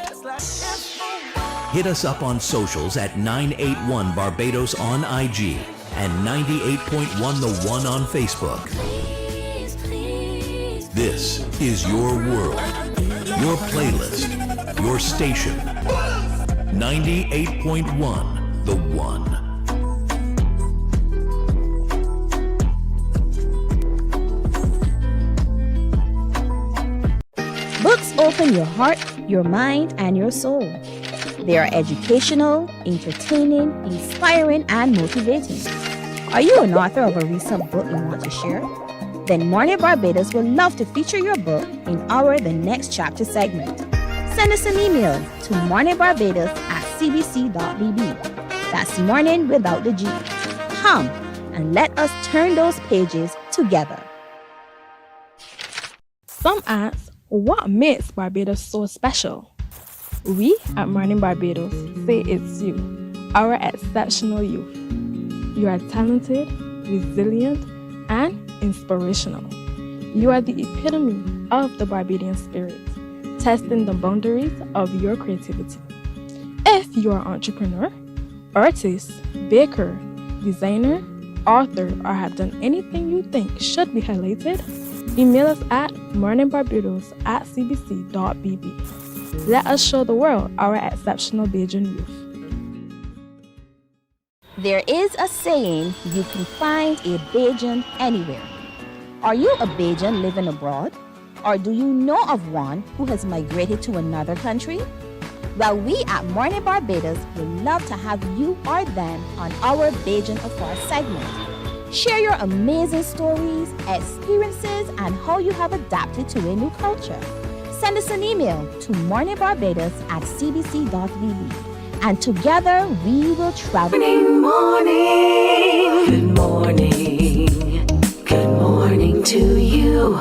Hit us up on socials at 981 Barbados on IG and 98.1 The One on Facebook. This is your world, your playlist, your station. 98.1 The One. Books open your heart, your mind, and your soul. They are educational, entertaining, inspiring, and motivating. Are you an author of a recent book you want to share? Then Mornin Barbados would love to feature your book in our The Next Chapter segment. Send us an email to morninbarbados@cbc.bb. That's morning without the G. Come and let us turn those pages together. Some ask, what makes Barbados so special? We at Mornin Barbados say it's you, our exceptional youth. You are talented, resilient, and inspirational. You are the epitome of the Barbadian spirit, testing the boundaries of your creativity. If you are an entrepreneur, artist, baker, designer, author, or have done anything you think should be highlighted, email us at morninbarbados@cbc.bb. Let us show the world our exceptional Bajan youth. There is a saying, you can find a Bajan anywhere. Are you a Bajan living abroad? Or do you know of one who has migrated to another country? Well, we at Mornin Barbados would love to have you or them on our Bajan Affair segment. Share your amazing stories, experiences, and how you have adapted to a new culture. Send us an email to morninbarbados@cbc.bb. And together we will travel. Morning, morning. Good morning. Good morning to you.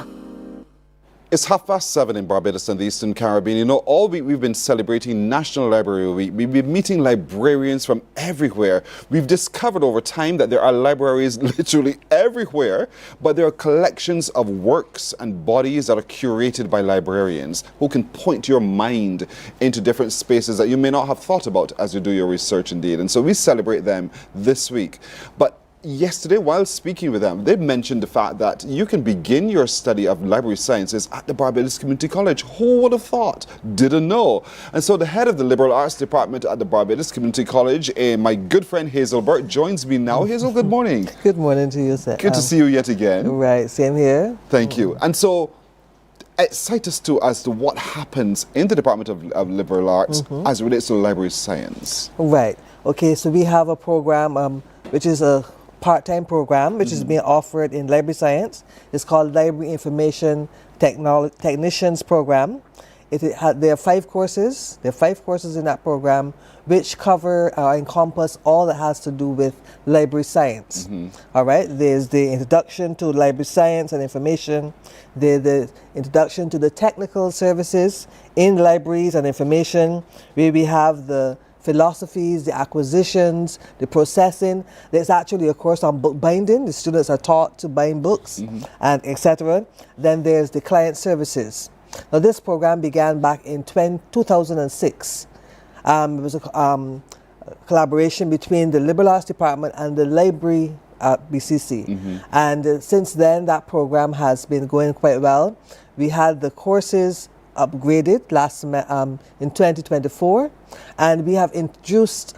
It's 7:30 in Barbados and the Eastern Caribbean. You know, all week we've been celebrating National Library Week. We've been meeting librarians from everywhere. We've discovered over time that there are libraries literally everywhere, but there are collections of works and bodies that are curated by librarians who can point your mind into different spaces that you may not have thought about as you do your research indeed. And so we celebrate them this week. But yesterday, while speaking with them, they mentioned the fact that you can begin your study of library sciences at the Barbados Community College. Who would have thought? Didn't know. And so the head of the Liberal Arts Department at the Barbados Community College, my good friend Hazel Burt, joins me now. Hazel, good morning. Good morning to you, sir. Good to see you yet again. Right, same here. Thank you. And so, excite us too as to what happens in the Department of Liberal Arts as it relates to library science. Right. Okay, so we have a program which is a part-time program which is being offered in library science. It's called Library Information Technicians Program. There are 5 courses. There are 5 courses in that program which cover encompass all that has to do with library science. All right. There's the introduction to library science and information. There's the introduction to the technical services in libraries and information, where we have the philosophies, the acquisitions, the processing. There's actually a course on book binding. The students are taught to bind books and etc. Then there's the client services. Now this program began back in 2006. It was a collaboration between the Liberal Arts Department and the library at BCC. And since then that program has been going quite well. We had the courses upgraded in 2024, and we have introduced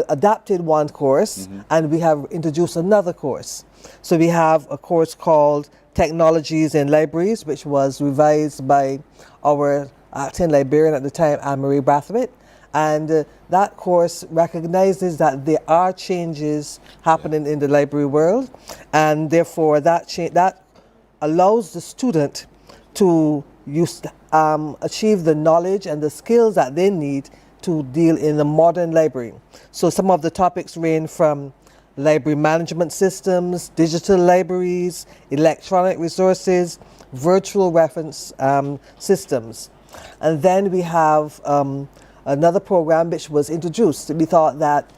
adapted one course, and we have introduced another course. So we have a course called Technologies in Libraries, which was revised by our acting librarian at the time, Anne-Marie Brathwaite, and that course recognizes that there are changes happening in the library world, and therefore that allows the student to achieve the knowledge and the skills that they need to deal in the modern library. So some of the topics range from library management systems, digital libraries, electronic resources, virtual reference systems. And then we have another program which was introduced. We thought that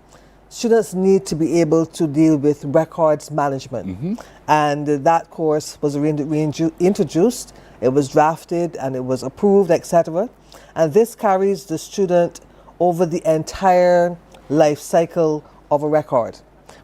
students need to be able to deal with records management. And that course was introduced. It was drafted and it was approved, etc. And this carries the student over the entire life cycle of a record,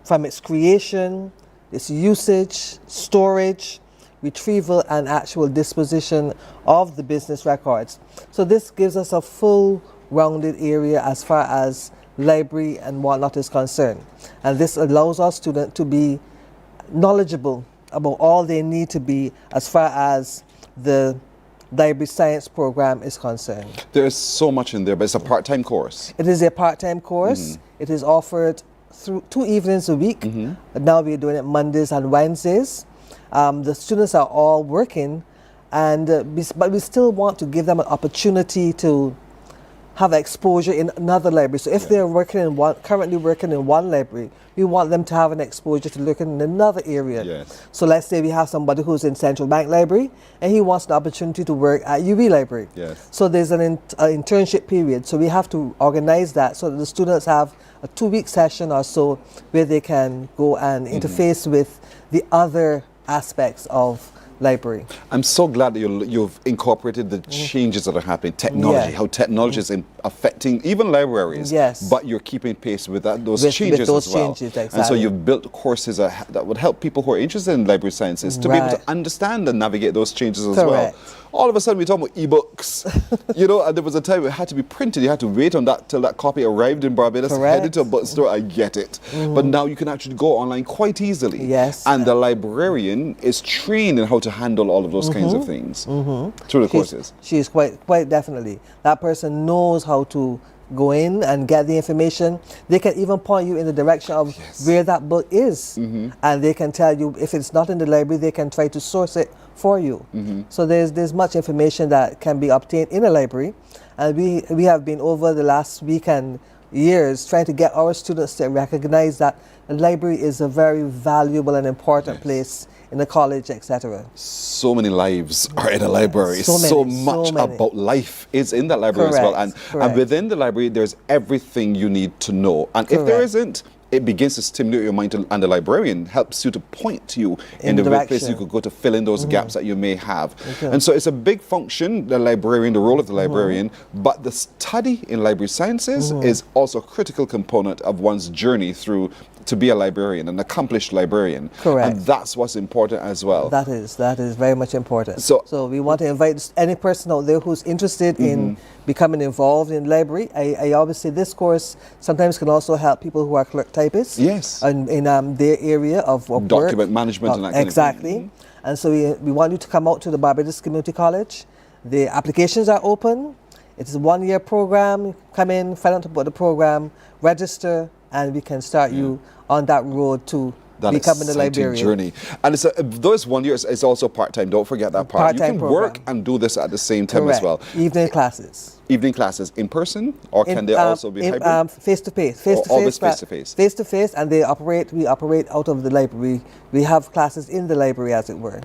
from its creation, its usage, storage, retrieval, and actual disposition of the business records. So this gives us a full rounded area as far as library and whatnot is concerned. And this allows our students to be knowledgeable about all they need to be as far as the library science program is concerned. There is so much in there, but it's a part-time course. It is a part-time course. It is offered through 2 evenings a week. But now we're doing it Mondays and Wednesdays. The students are all working, and but we still want to give them an opportunity to have exposure in another library. So if they're currently working in one library, we want them to have an exposure to looking in another area. Yes. So let's say we have somebody who's in Central Bank Library and he wants an opportunity to work at UB Library. Yes. So there's an internship period. So we have to organize that so that the students have a 2-week session or so where they can go and interface with the other aspects of library. I'm so glad that you've incorporated the changes that are happening, technology, how technology is affecting even libraries, but you're keeping pace with those changes as well. And so you've built courses that would help people who are interested in library sciences to be able to understand and navigate those changes as well. All of a sudden, we're talking about e-books, and there was a time it had to be printed. You had to wait on that till that copy arrived in Barbados, head into a bookstore and get it. But now you can actually go online quite easily. Yes. And the librarian is trained in how to handle all of those kinds of things through the courses. She's quite definitely. That person knows how to go in and get the information. They can even point you in the direction of where that book is. And they can tell you if it's not in the library, they can try to source it for you. So there's much information that can be obtained in a library. And we have been over the last week and years trying to get our students to recognize that the library is a very valuable and important place in the college, etc. So many lives are in a library. So much about life is in that library as well. And within the library, there's everything you need to know. And if there isn't, it begins to stimulate your mind, and the librarian helps you to point you in the right place you could go to fill in those gaps that you may have. And so it's a big function, the librarian, the role of the librarian, but the study in library sciences is also a critical component of one's journey through to be a librarian, an accomplished librarian. And that's what's important as well. That is very much important. So we want to invite any person out there who's interested in becoming involved in library. I always say this course sometimes can also help people who are clerk typists. Yes. In their area of work. Document management and that kind of thing. Exactly. And so we want you to come out to the Barbados Community College. The applications are open. It's a 1-year program. Come in, find out about the program, register, and we can start you on that road to becoming a librarian. Journey. And though it's 1 year, it's also part-time. Don't forget that part. You can work and do this at the same time as well. Evening classes. Evening classes in person, or can they also be hybrid? Face-to-face. Always face-to-face. Face-to-face, and we operate out of the library. We have classes in the library, as it were.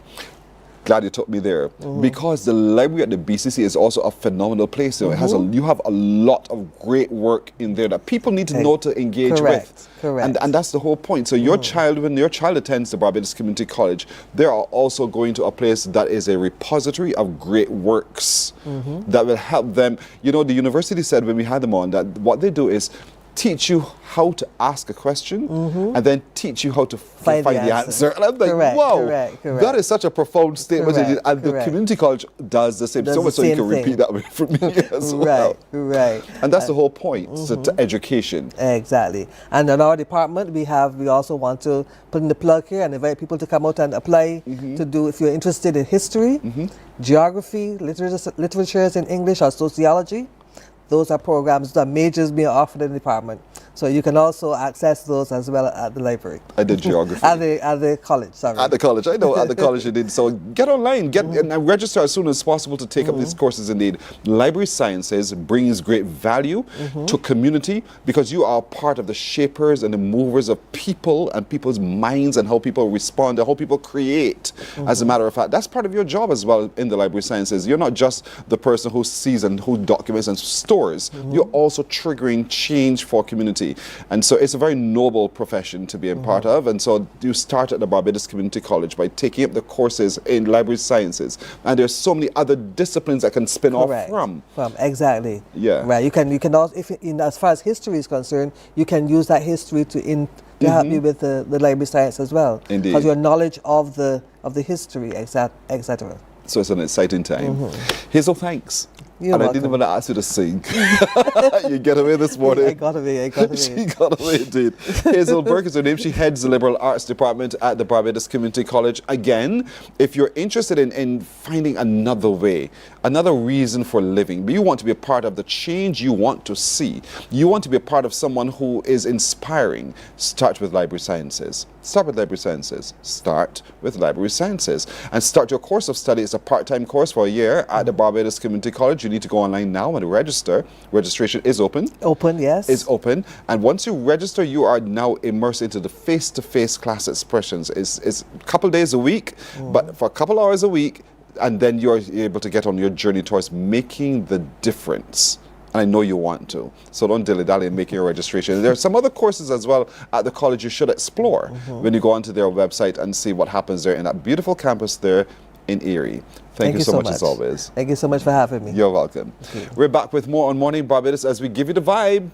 Glad you took me there, because the library at the BCC is also a phenomenal place. You have a lot of great work in there that people need to know to engage with. And that's the whole point. So your child, when your child attends the Barbados Community College, they are also going to a place that is a repository of great works that will help them. The university said when we had them on that what they do is teach you how to ask a question and then teach you how to find the answer. And I'm like, wow, that is such a profound statement. And the community college does the same. So you can repeat that for me as well. And that's the whole point, to education. Exactly. And in our department, we also want to put in the plug here and invite people to come out and apply to do, if you're interested in history, geography, literatures in English or sociology. Those are programs, that majors being offered in the department. So you can also access those as well at the library. I did geography. At the college, sorry. At the college, I know, at the college you did. So get online, and register as soon as possible to take up these courses indeed. Library sciences brings great value to community, because you are part of the shapers and the movers of people and people's minds and how people respond and how people create. As a matter of fact, that's part of your job as well in the library sciences. You're not just the person who sees and who documents and stores. You're also triggering change for community. And so it's a very noble profession to be a part of. And so you start at the Barbados Community College by taking up the courses in library sciences. And there's so many other disciplines that can spin off from. Exactly. Yeah. Right. You can also, as far as history is concerned, you can use that history to help you with the library science as well. Indeed. Because your knowledge of the history, etc. So it's an exciting time. Hazel, thanks. You're welcome. I didn't want to ask you to sing. You get away this morning. I got away. She got away indeed. Hazel Burke is her name. She heads the Liberal Arts Department at the Barbados Community College. Again, if you're interested in finding another way, another reason for living, but you want to be a part of the change you want to see, you want to be a part of someone who is inspiring, start with library sciences. Start with Library Sciences. Start with Library Sciences. And start your course of study. It's a part-time course for a year at the Barbados Community College. You need to go online now and register. Registration is open. Open, yes. It's open. And once you register, you are now immersed into the face-to-face class expressions. It's a couple days a week, but for a couple hours a week, and then you're able to get on your journey towards making the difference. And I know you want to. So don't dilly-dally in making your registration. There are some other courses as well at the college you should explore when you go onto their website and see what happens there in that beautiful campus there in Erie. Thank you so much as always. Thank you so much for having me. You're welcome. We're back with more on Morning Barbados as we give you the vibe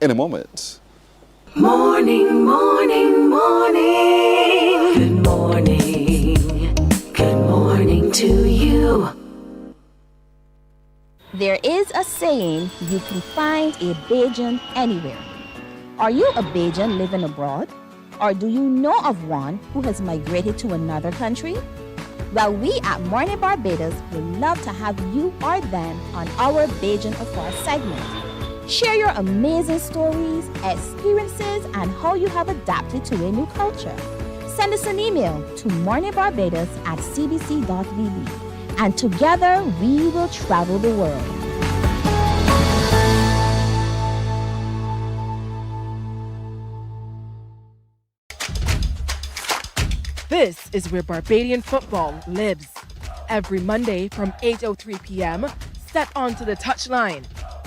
in a moment. Morning, morning, morning. Good morning. Good morning to you. There is a saying, you can find a Bajan anywhere. Are you a Bajan living abroad? Or do you know of one who has migrated to another country? Well, we at Mornin Barbados would love to have you or them on our Bajan Afar segment. Share your amazing stories, experiences, and how you have adapted to a new culture. Send us an email to morninbarbados@cbc.vb. And together we will travel the world. This is where Barbadian football lives. Every Monday from 8:03 p.m., step onto the touchline.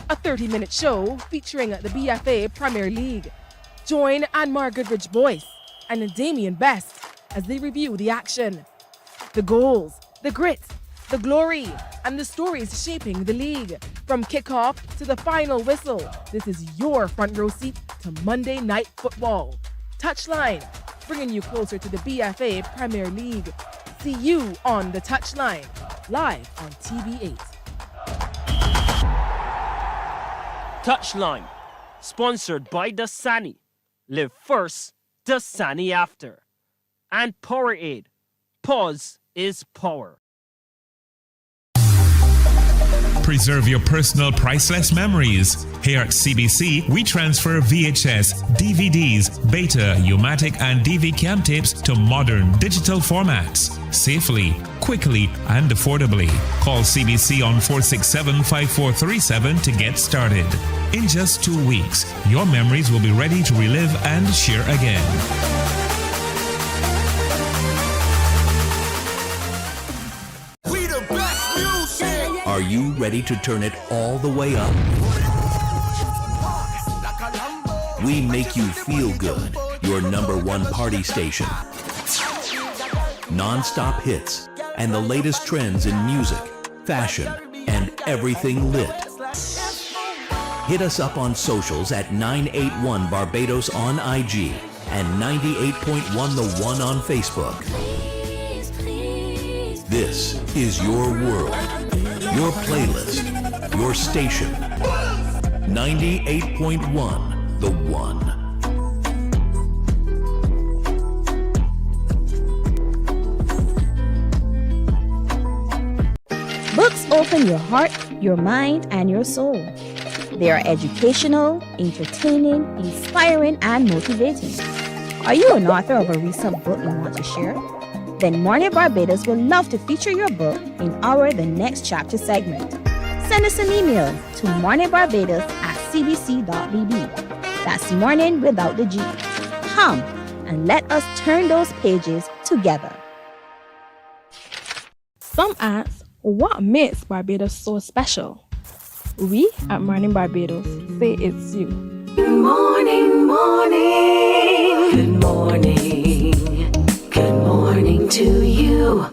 A 30-minute show featuring the BFA Premier League. Join Anmar Goodrich Boyce and Damien Best as they review the action, the goals, the grit, the glory, and the stories shaping the league. From kickoff to the final whistle, this is your front row seat to Monday Night Football. Touchline, bringing you closer to the BFA Premier League. See you on the Touchline, live on TV8. Touchline, sponsored by Dasani. Live first, Dasani after. And Powerade. Pause is power. Preserve your personal priceless memories. Here at CBC, we transfer VHS, DVDs, Beta, U-matic, and DV-Cam tapes to modern digital formats. Safely, quickly, and affordably. Call CBC on 467-5437 to get started. In just 2 weeks, your memories will be ready to relive and share again. Are you ready to turn it all the way up? We make you feel good, your #1 party station. Non-stop hits and the latest trends in music, fashion, and everything lit. Hit us up on socials at 981 Barbados on IG and 98.1 The One on Facebook. This is your world. Your playlist, your station. 98.1, The One. Books open your heart, your mind, and your soul. They are educational, entertaining, inspiring, and motivating. Are you an author of a recent book you want to share? Then Mornin Barbados would love to feature your book in our The Next Chapter segment. Send us an email to morninbarbados@cbc.vb. That's morning without the G. Come and let us turn those pages together. Some ask, what makes Barbados so special? We at Mornin Barbados say it's you. Good morning, morning. Good morning. Good morning to you.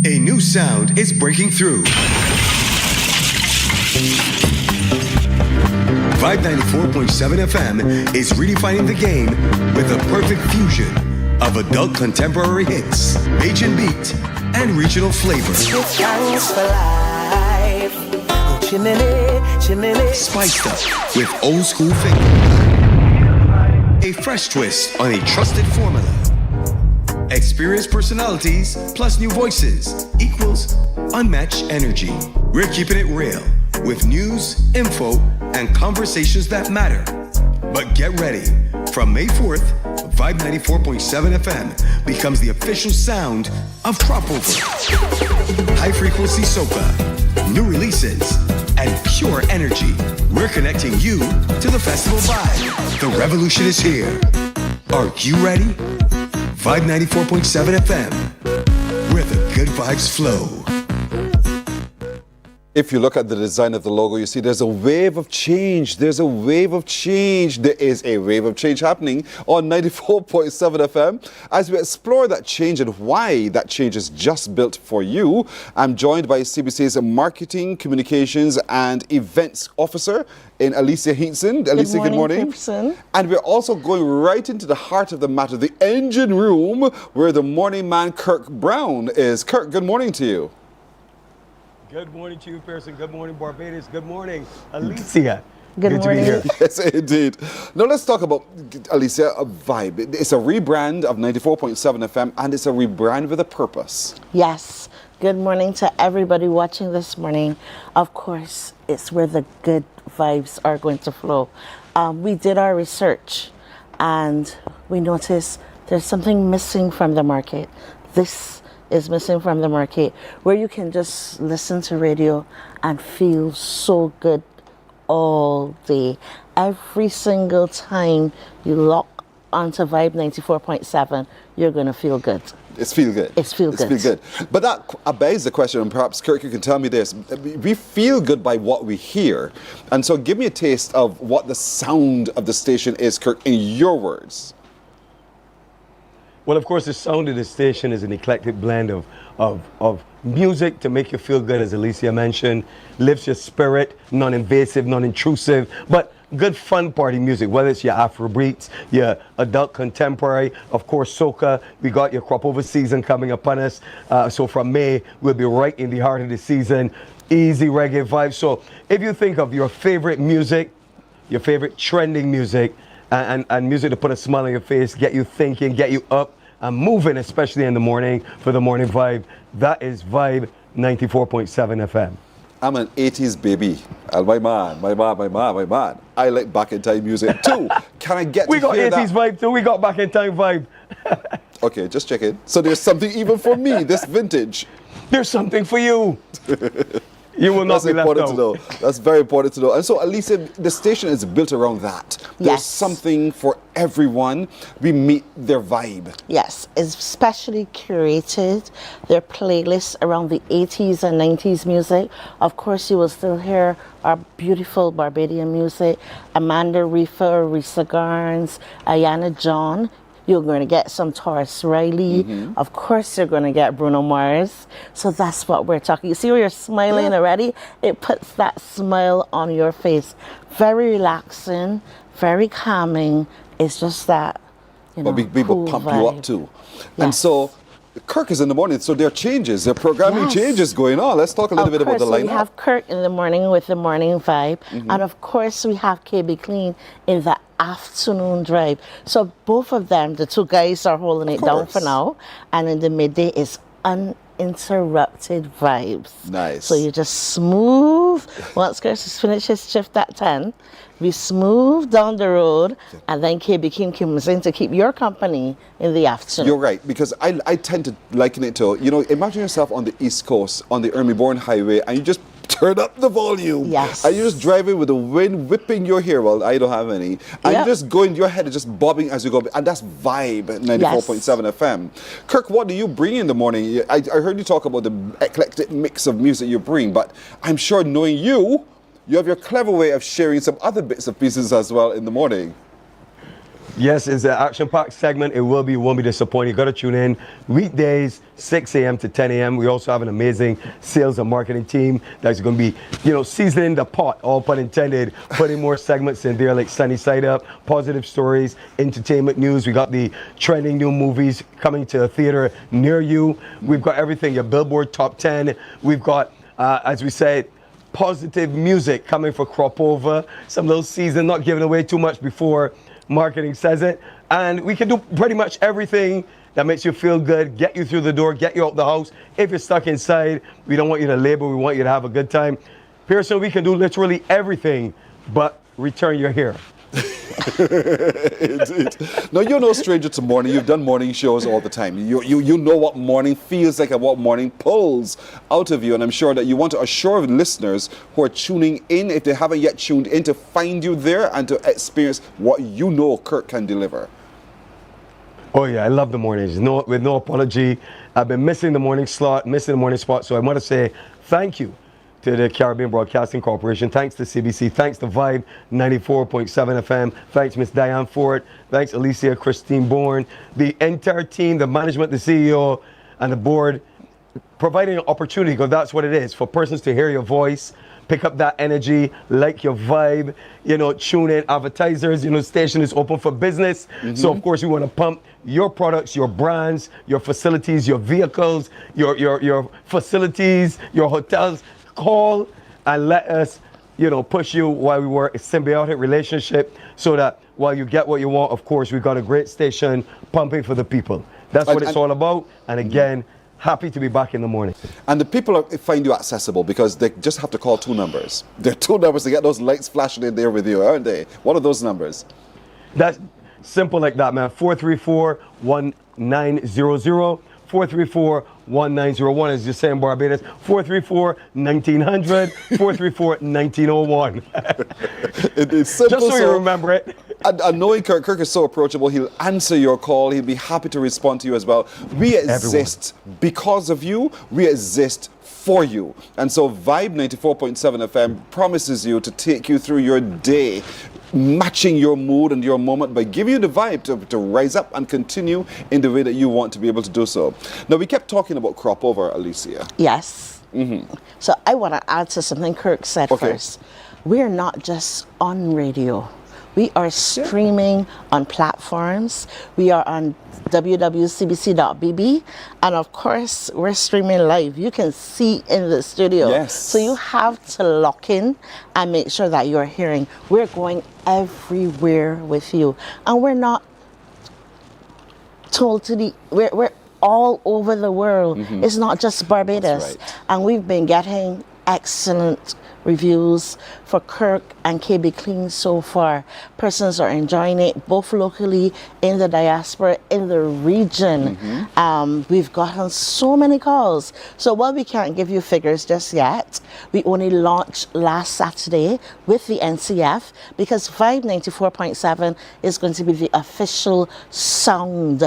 A new sound is breaking through. Vibe 94.7 FM is redefining the game with a perfect fusion of adult contemporary hits, Bajan beat, and regional flavor. Spiced up with old school flavor. A fresh twist on a trusted formula. Experienced personalities plus new voices equals unmatched energy. We're keeping it real, with news, info, and conversations that matter. But get ready. From May 4th, Vibe 94.7 FM becomes the official sound of Cropover. High frequency soca, new releases, and pure energy. We're connecting you to the festival vibe. The revolution is here. Are you ready? Vibe 94.7 FM, where the good vibes flow. If you look at the design of the logo, you see there's a wave of change. There's a wave of change. There is a wave of change happening on 94.7 FM. As we explore that change and why that change is just built for you, I'm joined by CBC's Marketing, Communications and Events Officer in Alicia Hinson. Alicia, good morning. Simpson. And we're also going right into the heart of the matter, the engine room, where the morning man Kirk Brown is. Kirk, good morning to you. Good morning to you, Pearson. Good morning, Barbados. Good morning, Alicia. Good morning. To be here. Yes, indeed. Now let's talk about, Alicia, a vibe. It's a rebrand of 94.7 FM, and it's a rebrand with a purpose. Yes. Good morning to everybody watching this morning. Of course, it's where the good vibes are going to flow. We did our research, and we noticed there's something missing from the market. This is missing from the market, where you can just listen to radio and feel so good all day. Every single time you lock onto Vibe 94.7, you're going to feel good. It's feel good. It's feel good. It's feel good. But that begs the question, and perhaps Kirk, you can tell me this. We feel good by what we hear. And so give me a taste of what the sound of the station is, Kirk, in your words. Well, of course, the sound of the station is an eclectic blend of music to make you feel good, as Alicia mentioned, lifts your spirit, non-invasive, non-intrusive, but good fun party music, whether it's your Afrobeats, your adult contemporary, of course, soca. We got your Cropover season coming upon us. So from May, we'll be right in the heart of the season. Easy reggae vibes. So if you think of your favorite music, your favorite trending music, and music to put a smile on your face, get you thinking, get you up and moving, especially in the morning for the morning vibe. That is Vibe 94.7 FM. I'm an 80s baby. And my man. I like back in time music too. Can I get We to got hear 80s that? vibe too. We got back in time vibe. Okay, just check it. So there's something even for me, this vintage. There's something for you. You will not be left out. That's important to know. That's very important to know. And so, Alicia, the station is built around that. There's Yes. something for everyone. We meet their vibe. Yes, it's specially curated. Their playlists around the 80s and 90s music. Of course, you will still hear our beautiful Barbadian music. Amanda Reefer, Risa Garns, Ayana John. You're going to get some Taurus Riley. Mm-hmm. Of course, you're going to get Bruno Mars. So that's what we're talking. You see where you're smiling already? It puts that smile on your face. Very relaxing, very calming. It's just that, you know, But we cool pump vibe. you up too. And so, Kirk is in the morning, so there are changes, there are programming Yes. changes going on. Let's talk a little bit about the So we lineup. have Kirk in the morning with the morning vibe, Mhm. and of course we have KB Clean in the afternoon drive. So both of them, the two guys, are holding it down for course. now, and in the midday is uninterrupted vibes. Nice. So you just smooth. Once Kirk has finished his shift at 10, we smooth down the road, and then KB King comes in to keep your company in the afternoon. You're right, because I tend to liken it to, imagine yourself on the East Coast, on the Ermeybourne Highway, and you just turn up the volume. Yes. And you're just driving with the wind whipping your hair. Well, I don't have any. And Yep. you just go in your head, just bobbing as you go. And that's Vibe 94.7 FM. Kirk, what do you bring in the morning? I heard you talk about the eclectic mix of music you bring, but I'm sure knowing you have your clever way of sharing some other bits and pieces as well in the morning. Yes, it's an action-packed segment. It will be, you won't be disappointed. You got to tune in weekdays, 6 a.m. to 10 a.m. We also have an amazing sales and marketing team that's going to be, seasoning the pot, all pun intended, putting more segments in there like Sunny Side Up, positive stories, entertainment news. We got the trending new movies coming to a theater near you. We've got everything, your Billboard Top 10. We've got, as we said, positive music coming for Cropover. Some little season, not giving away too much before marketing says it. And we can do pretty much everything that makes you feel good, get you through the door, get you out the house. If you're stuck inside, we don't want you to labor, we want you to have a good time. Pearson, we can do literally everything but return your hair. No, you're no stranger to morning. You've done morning shows all the time. You know what morning feels like and what morning pulls out of you. And I'm sure that you want to assure listeners who are tuning in, if they haven't yet tuned in, to find you there and to experience what you know Kirk can deliver. Oh yeah, I love the mornings. With no apology. I've been missing the morning slot, missing the morning spot. So I want to say thank you to the Caribbean Broadcasting Corporation. Thanks to CBC. Thanks to Vibe 94.7 FM. Thanks Miss Diane Ford. Thanks Alicia Christine Bourne. The entire team, the management, the CEO, and the board, providing an opportunity, because that's what it is, for persons to hear your voice, pick up that energy, like your vibe, tune in. Advertisers, station is open for business. So of course we want to pump your products, your brands, your facilities, your vehicles, your facilities, your hotels. Call and let us, push you while we work a symbiotic relationship, so that while you get what you want, of course, we've got a great station pumping for the people. That's what it's all about. And again, happy to be back in the morning. And the people find you accessible because they just have to call 2 numbers. There are 2 numbers to get those lights flashing in there with you, aren't they? What are those numbers? That's simple like that, man. 434-1900. 434-1901, as you say in Barbados. 434-1900. 434-1901. It's simple. Just so you remember it. And knowing Kirk is so approachable, he'll answer your call. He'll be happy to respond to you as well. We exist because of you. We exist for you. And so Vibe 94.7 FM promises you to take you through your day, matching your mood and your moment by giving you the vibe to rise up and continue in the way that you want to be able to do so. Now, we kept talking about crop over, Alicia. Yes. So I want to add to something Kirk said first. We're not just on radio. We are streaming on platforms. We are on www.cbc.bb. And of course, we're streaming live. You can see in the studio. Yes. So you have to lock in and make sure that you're hearing. We're going everywhere with you. And we're not told to we're all over the world. It's not just Barbados. And we've been getting excellent reviews for Kirk and KB Clean so far. Persons are enjoying it, both locally, in the diaspora, in the region. We've gotten so many calls. So while we can't give you figures just yet, we only launched last Saturday with the NCF, because Vibe 94.7 is going to be the official sound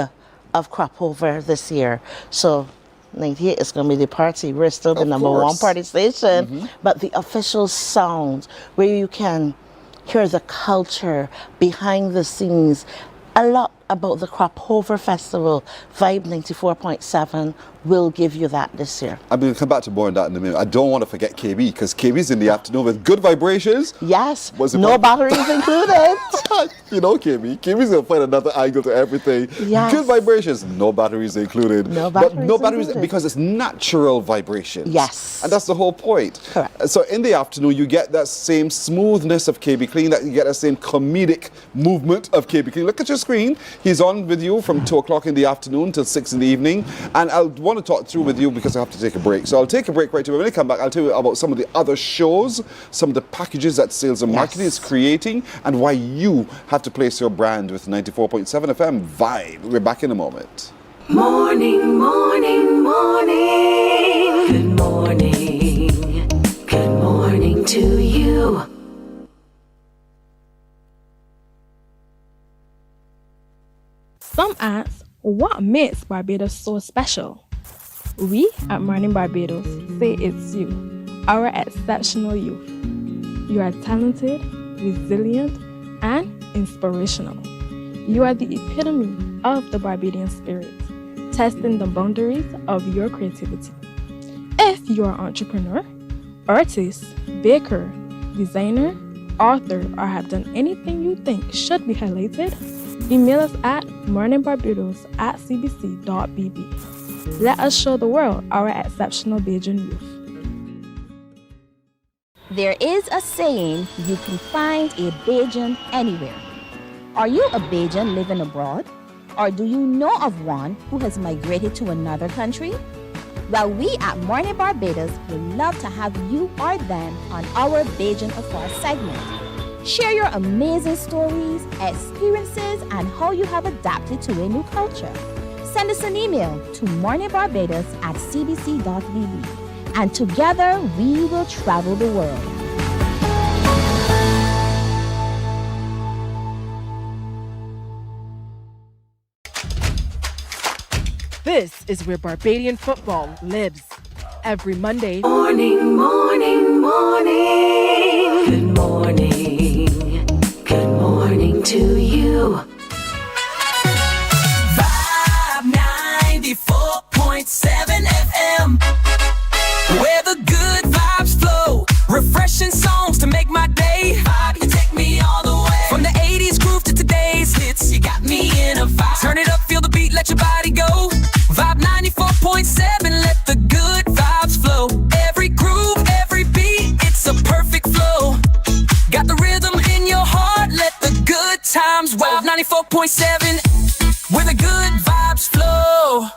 of crop over this year. So 98 is going to be the party. We're still the number 1 party station, but the official sound where you can hear the culture behind the scenes. A lot about the Crop Over Festival. Vibe 94.7 will give you that this year. I'm going to come back to more on that in a minute. I don't want to forget KB, because KB's in the afternoon with good vibrations. Yes, no batteries included. KB's going to find another angle to everything. Yes. Good vibrations, no batteries included. No batteries included. Because it's natural vibrations. Yes. And that's the whole point. Correct. So in the afternoon, you get that same smoothness of KB Clean, that you get that same comedic movement of KB Clean. Look at your screen. He's on with you from 2 o'clock in the afternoon till 6 in the evening. And I'll want to talk through with you because I have to take a break. So I'll take a break right away. When I come back, I'll tell you about some of the other shows, some of the packages that Sales and Marketing is creating, and why you have to place your brand with 94.7 FM Vibe. We're back in a moment. Morning, morning, morning. Good morning. Good morning to you. Some ask, what makes Barbados so special? We at Mornin Barbados say it's you, our exceptional youth. You are talented, resilient, and inspirational. You are the epitome of the Barbadian spirit, testing the boundaries of your creativity. If you are an entrepreneur, artist, baker, designer, author, or have done anything you think should be highlighted, email us at morninbarbados@cbc.bb. Let us show the world our exceptional Bajan youth. There is a saying, you can find a Bajan anywhere. Are you a Bajan living abroad? Or do you know of one who has migrated to another country? Well, we at Mornin Barbados would love to have you or them on our Bajan Afar segment. Share your amazing stories, experiences, and how you have adapted to a new culture. Send us an email to morninbarbados@cbc.vb, and together we will travel the world. This is where Barbadian football lives. Every Monday. Morning, morning, morning. Good morning. Good morning to you. Vibe 94.7 FM. Where the good vibes flow. Refreshing songs to make my day. Vibe, you take me all the way. From the 80s groove to today's hits. You got me in a vibe. Turn it up, feel the beat, let your body go. Vibe 94.7, let the good vibes flow. Every groove, every beat, it's a perfect flow. Got the rhythm in your heart, let the good times roll. 94.7, where the good vibes flow.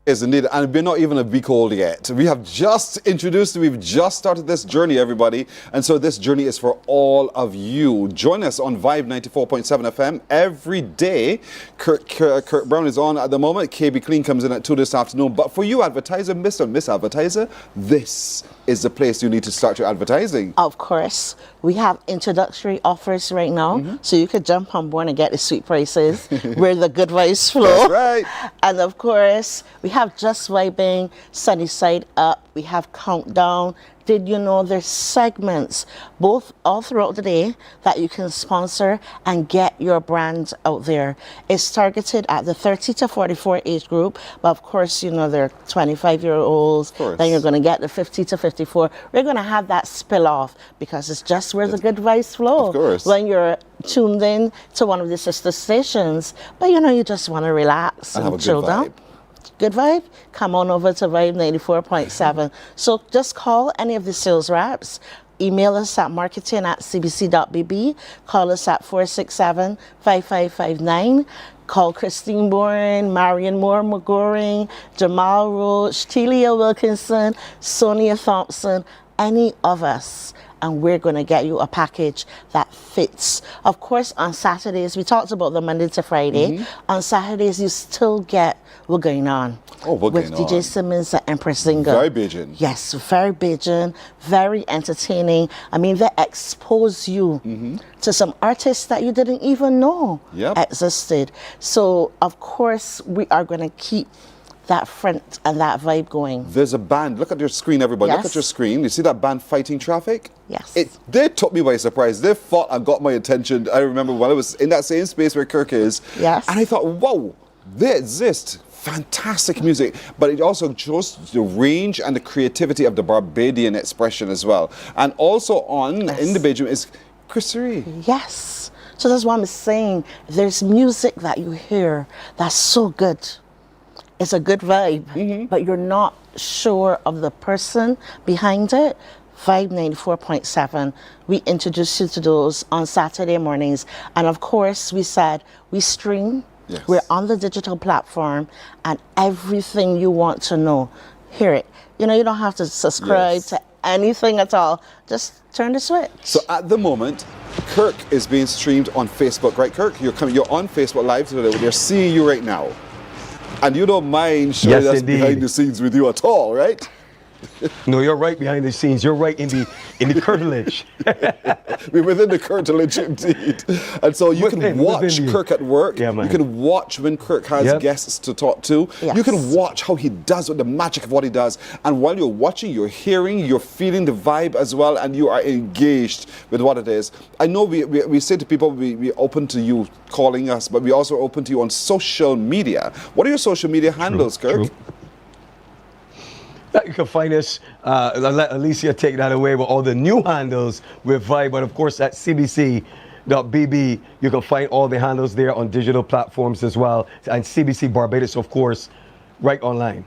Yes, indeed, and we're not even a week old yet. We have just we've just started this journey, everybody, and so this journey is for all of you. Join us on Vibe 94.7 FM every day. Kirk Brown is on at the moment. KB Clean comes in at 2 this afternoon. But for you, advertiser, Mr. and Miss Advertiser, this is the place you need to start your advertising. Of course. We have introductory offers right now, so you could jump on board and get the sweet prices where the good vibes flow. That's right. And of course, we have Just Vibing, Sunny Side Up, we have Countdown. Did you know there's segments both all throughout the day that you can sponsor and get your brand out there? It's targeted at the 30 to 44 age group, but of course, you know, they're 25-year-olds, then you're going to get the 50 to 54. We're going to have that spill off because it's just where the good vibes flow. Of course. When you're tuned in to one of the sister stations, but you know, you just want to relax and chill down. Good vibe? Come on over to Vibe 94.7. So just call any of the sales reps. Email us at marketing@cbc.bb. Call us at 467-5559. Call Christine Bourne, Marion Moore McGoring, Jamal Roach, Telia Wilkinson, Sonia Thompson, any of us. And we're going to get you a package that fits. Of course, on Saturdays, we talked about the Monday to Friday. On Saturdays, you still get What's Going On. Oh, What's with Going On. DJ Simmons, the Empress Singer. Very Bajan. Yes, very Bajan, very entertaining. I mean, they expose you to some artists that you didn't even know existed. So, of course, we are going to keep that front and that vibe going. There's a band. Look at your screen, everybody. Look at your screen. You see that band Fighting Traffic? Yes. They took me by surprise. They fought and got my attention. I remember when I was in that same space where Kirk is. Yes. And I thought, whoa, they exist. Fantastic music. But it also shows the range and the creativity of the Barbadian expression as well. And also in the Bajan is Christerie. Yes. So that's what I'm saying. There's music that you hear that's so good. It's a good vibe, but you're not sure of the person behind it. Vibe 94.7. We introduce you to those on Saturday mornings. And of course, we said we stream. Yes. We're on the digital platform, and everything you want to know, hear it. You know, you don't have to subscribe to anything at all. Just turn the switch. So at the moment, Kirk is being streamed on Facebook, right, Kirk? You're on Facebook Live, so they're seeing you right now. And you don't mind showing us behind the scenes with you at all, right? No, you're right behind the scenes. You're right in the curtilage. We're within the curtilage, indeed. And so you can watch Kirk at work. Yeah, man. You can watch when Kirk has guests to talk to. Yes. You can watch how he does with the magic of what he does. And while you're watching, you're hearing, you're feeling the vibe as well, and you are engaged with what it is. I know we say to people, we're open to you calling us, but we also open to you on social media. What are your social media handles, Kirk? You can find us, let Alicia take that away with all the new handles with Vibe, but of course at cbc.bb, you can find all the handles there on digital platforms as well, and CBC Barbados, of course, right online.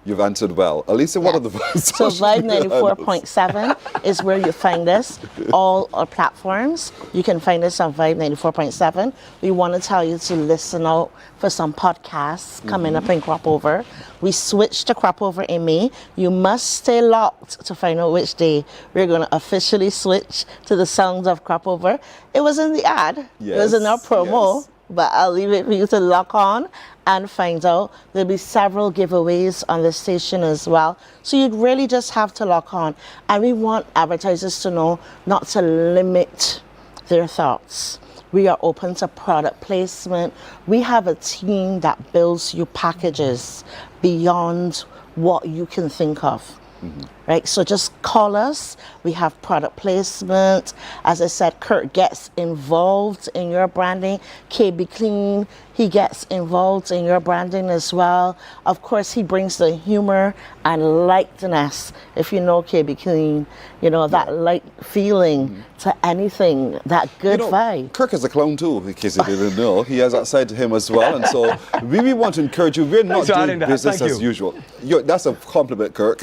You've answered well. Alicia, what are the So Vibe 94.7 is where you find us. All our platforms. You can find us on Vibe 94.7. We want to tell you to listen out for some podcasts coming up in Cropover. We switched to Cropover in May. You must stay locked to find out which day we're going to officially switch to the sounds of Cropover. It was in the ad. It was in our promo. But I'll leave it for you to lock on and find out. There'll be several giveaways on the station as well. So you'd really just have to lock on. And we want advertisers to know not to limit their thoughts. We are open to product placement. We have a team that builds you packages beyond what you can think of. Right, so just call us. We have product placement. As I said, Kurt gets involved in your branding. KB Clean, he gets involved in your branding as well. Of course, he brings the humor and lightness. If you know KB Clean, you know, that light feeling to anything, that good vibe. Kirk is a clown too, in case you didn't know. He has that side to him as well. And so we really want to encourage you. We're not doing business as usual. That's a compliment, Kirk.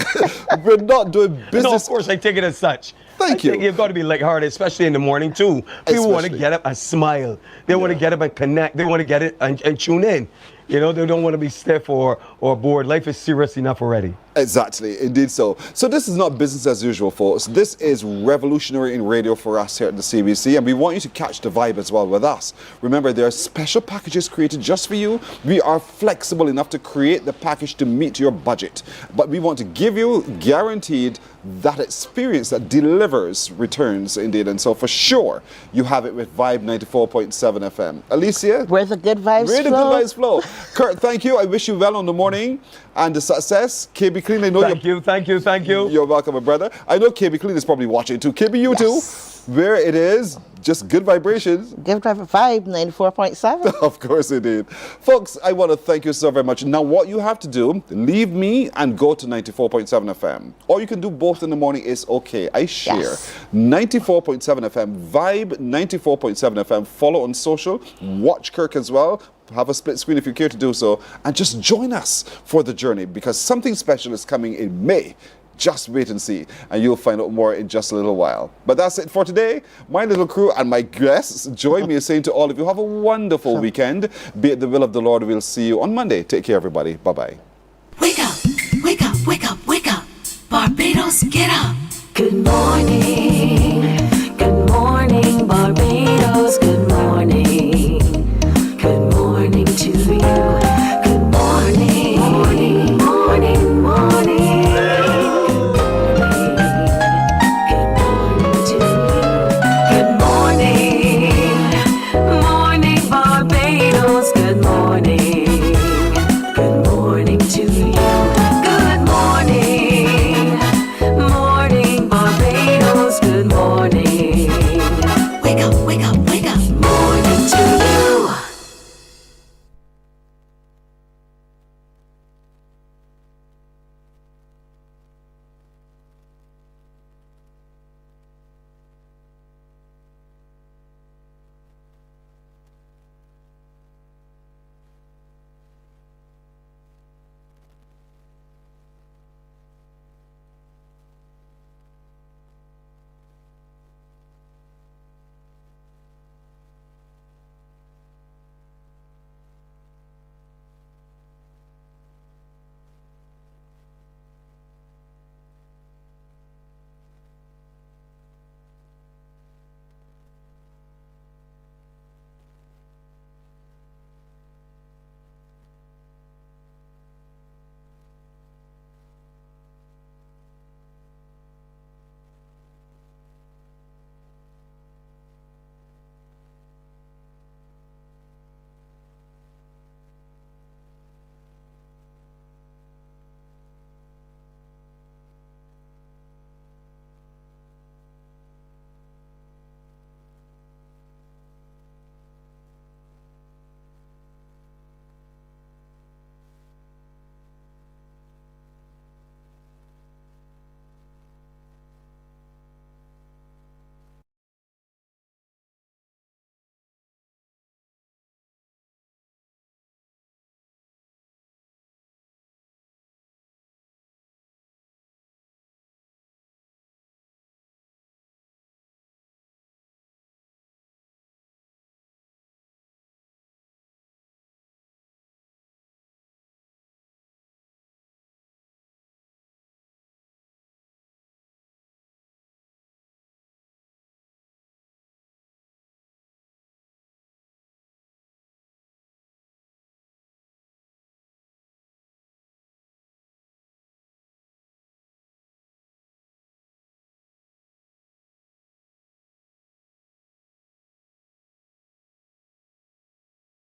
We're not doing business. No, of course, I take it as such. Thank you. You've got to be lighthearted, especially in the morning too. People want to get up and smile. They want to get up and connect. They want to get it and tune in. You know, they don't want to be stiff or bored. Life is serious enough already. Exactly, indeed so. So this is not business as usual, folks. This is revolutionary in radio for us here at the CBC, and we want you to catch the vibe as well with us. Remember, there are special packages created just for you. We are flexible enough to create the package to meet your budget, but we want to give you guaranteed that experience that delivers returns, indeed. And so for sure, you have it with Vibe 94.7 FM. Alicia? Where the good vibes flow. Where the good vibes flow. Kurt, thank you. I wish you well on the morning and the success. KB Clean, I know thank you. You're welcome, my brother. I know KB Clean is probably watching too. KB, you too. Where it is, just good vibrations. Good vibe, 94.7. Of course indeed. Folks, I want to thank you so very much. Now what you have to do, leave me and go to 94.7 FM. Or you can do both in the morning, is okay. I share. 94.7 FM, Vibe 94.7 FM. Follow on social, watch Kirk as well. Have a split screen if you care to do so. And just join us for the journey, because something special is coming in May. Just wait and see, and you'll find out more in just a little while. But that's it for today. My little crew and my guests join me in saying to all of you, have a wonderful weekend. Be it the will of the Lord. We'll see you on Monday. Take care, everybody. Bye-bye. Wake up, wake up, wake up, wake up. Barbados, get up. Good morning.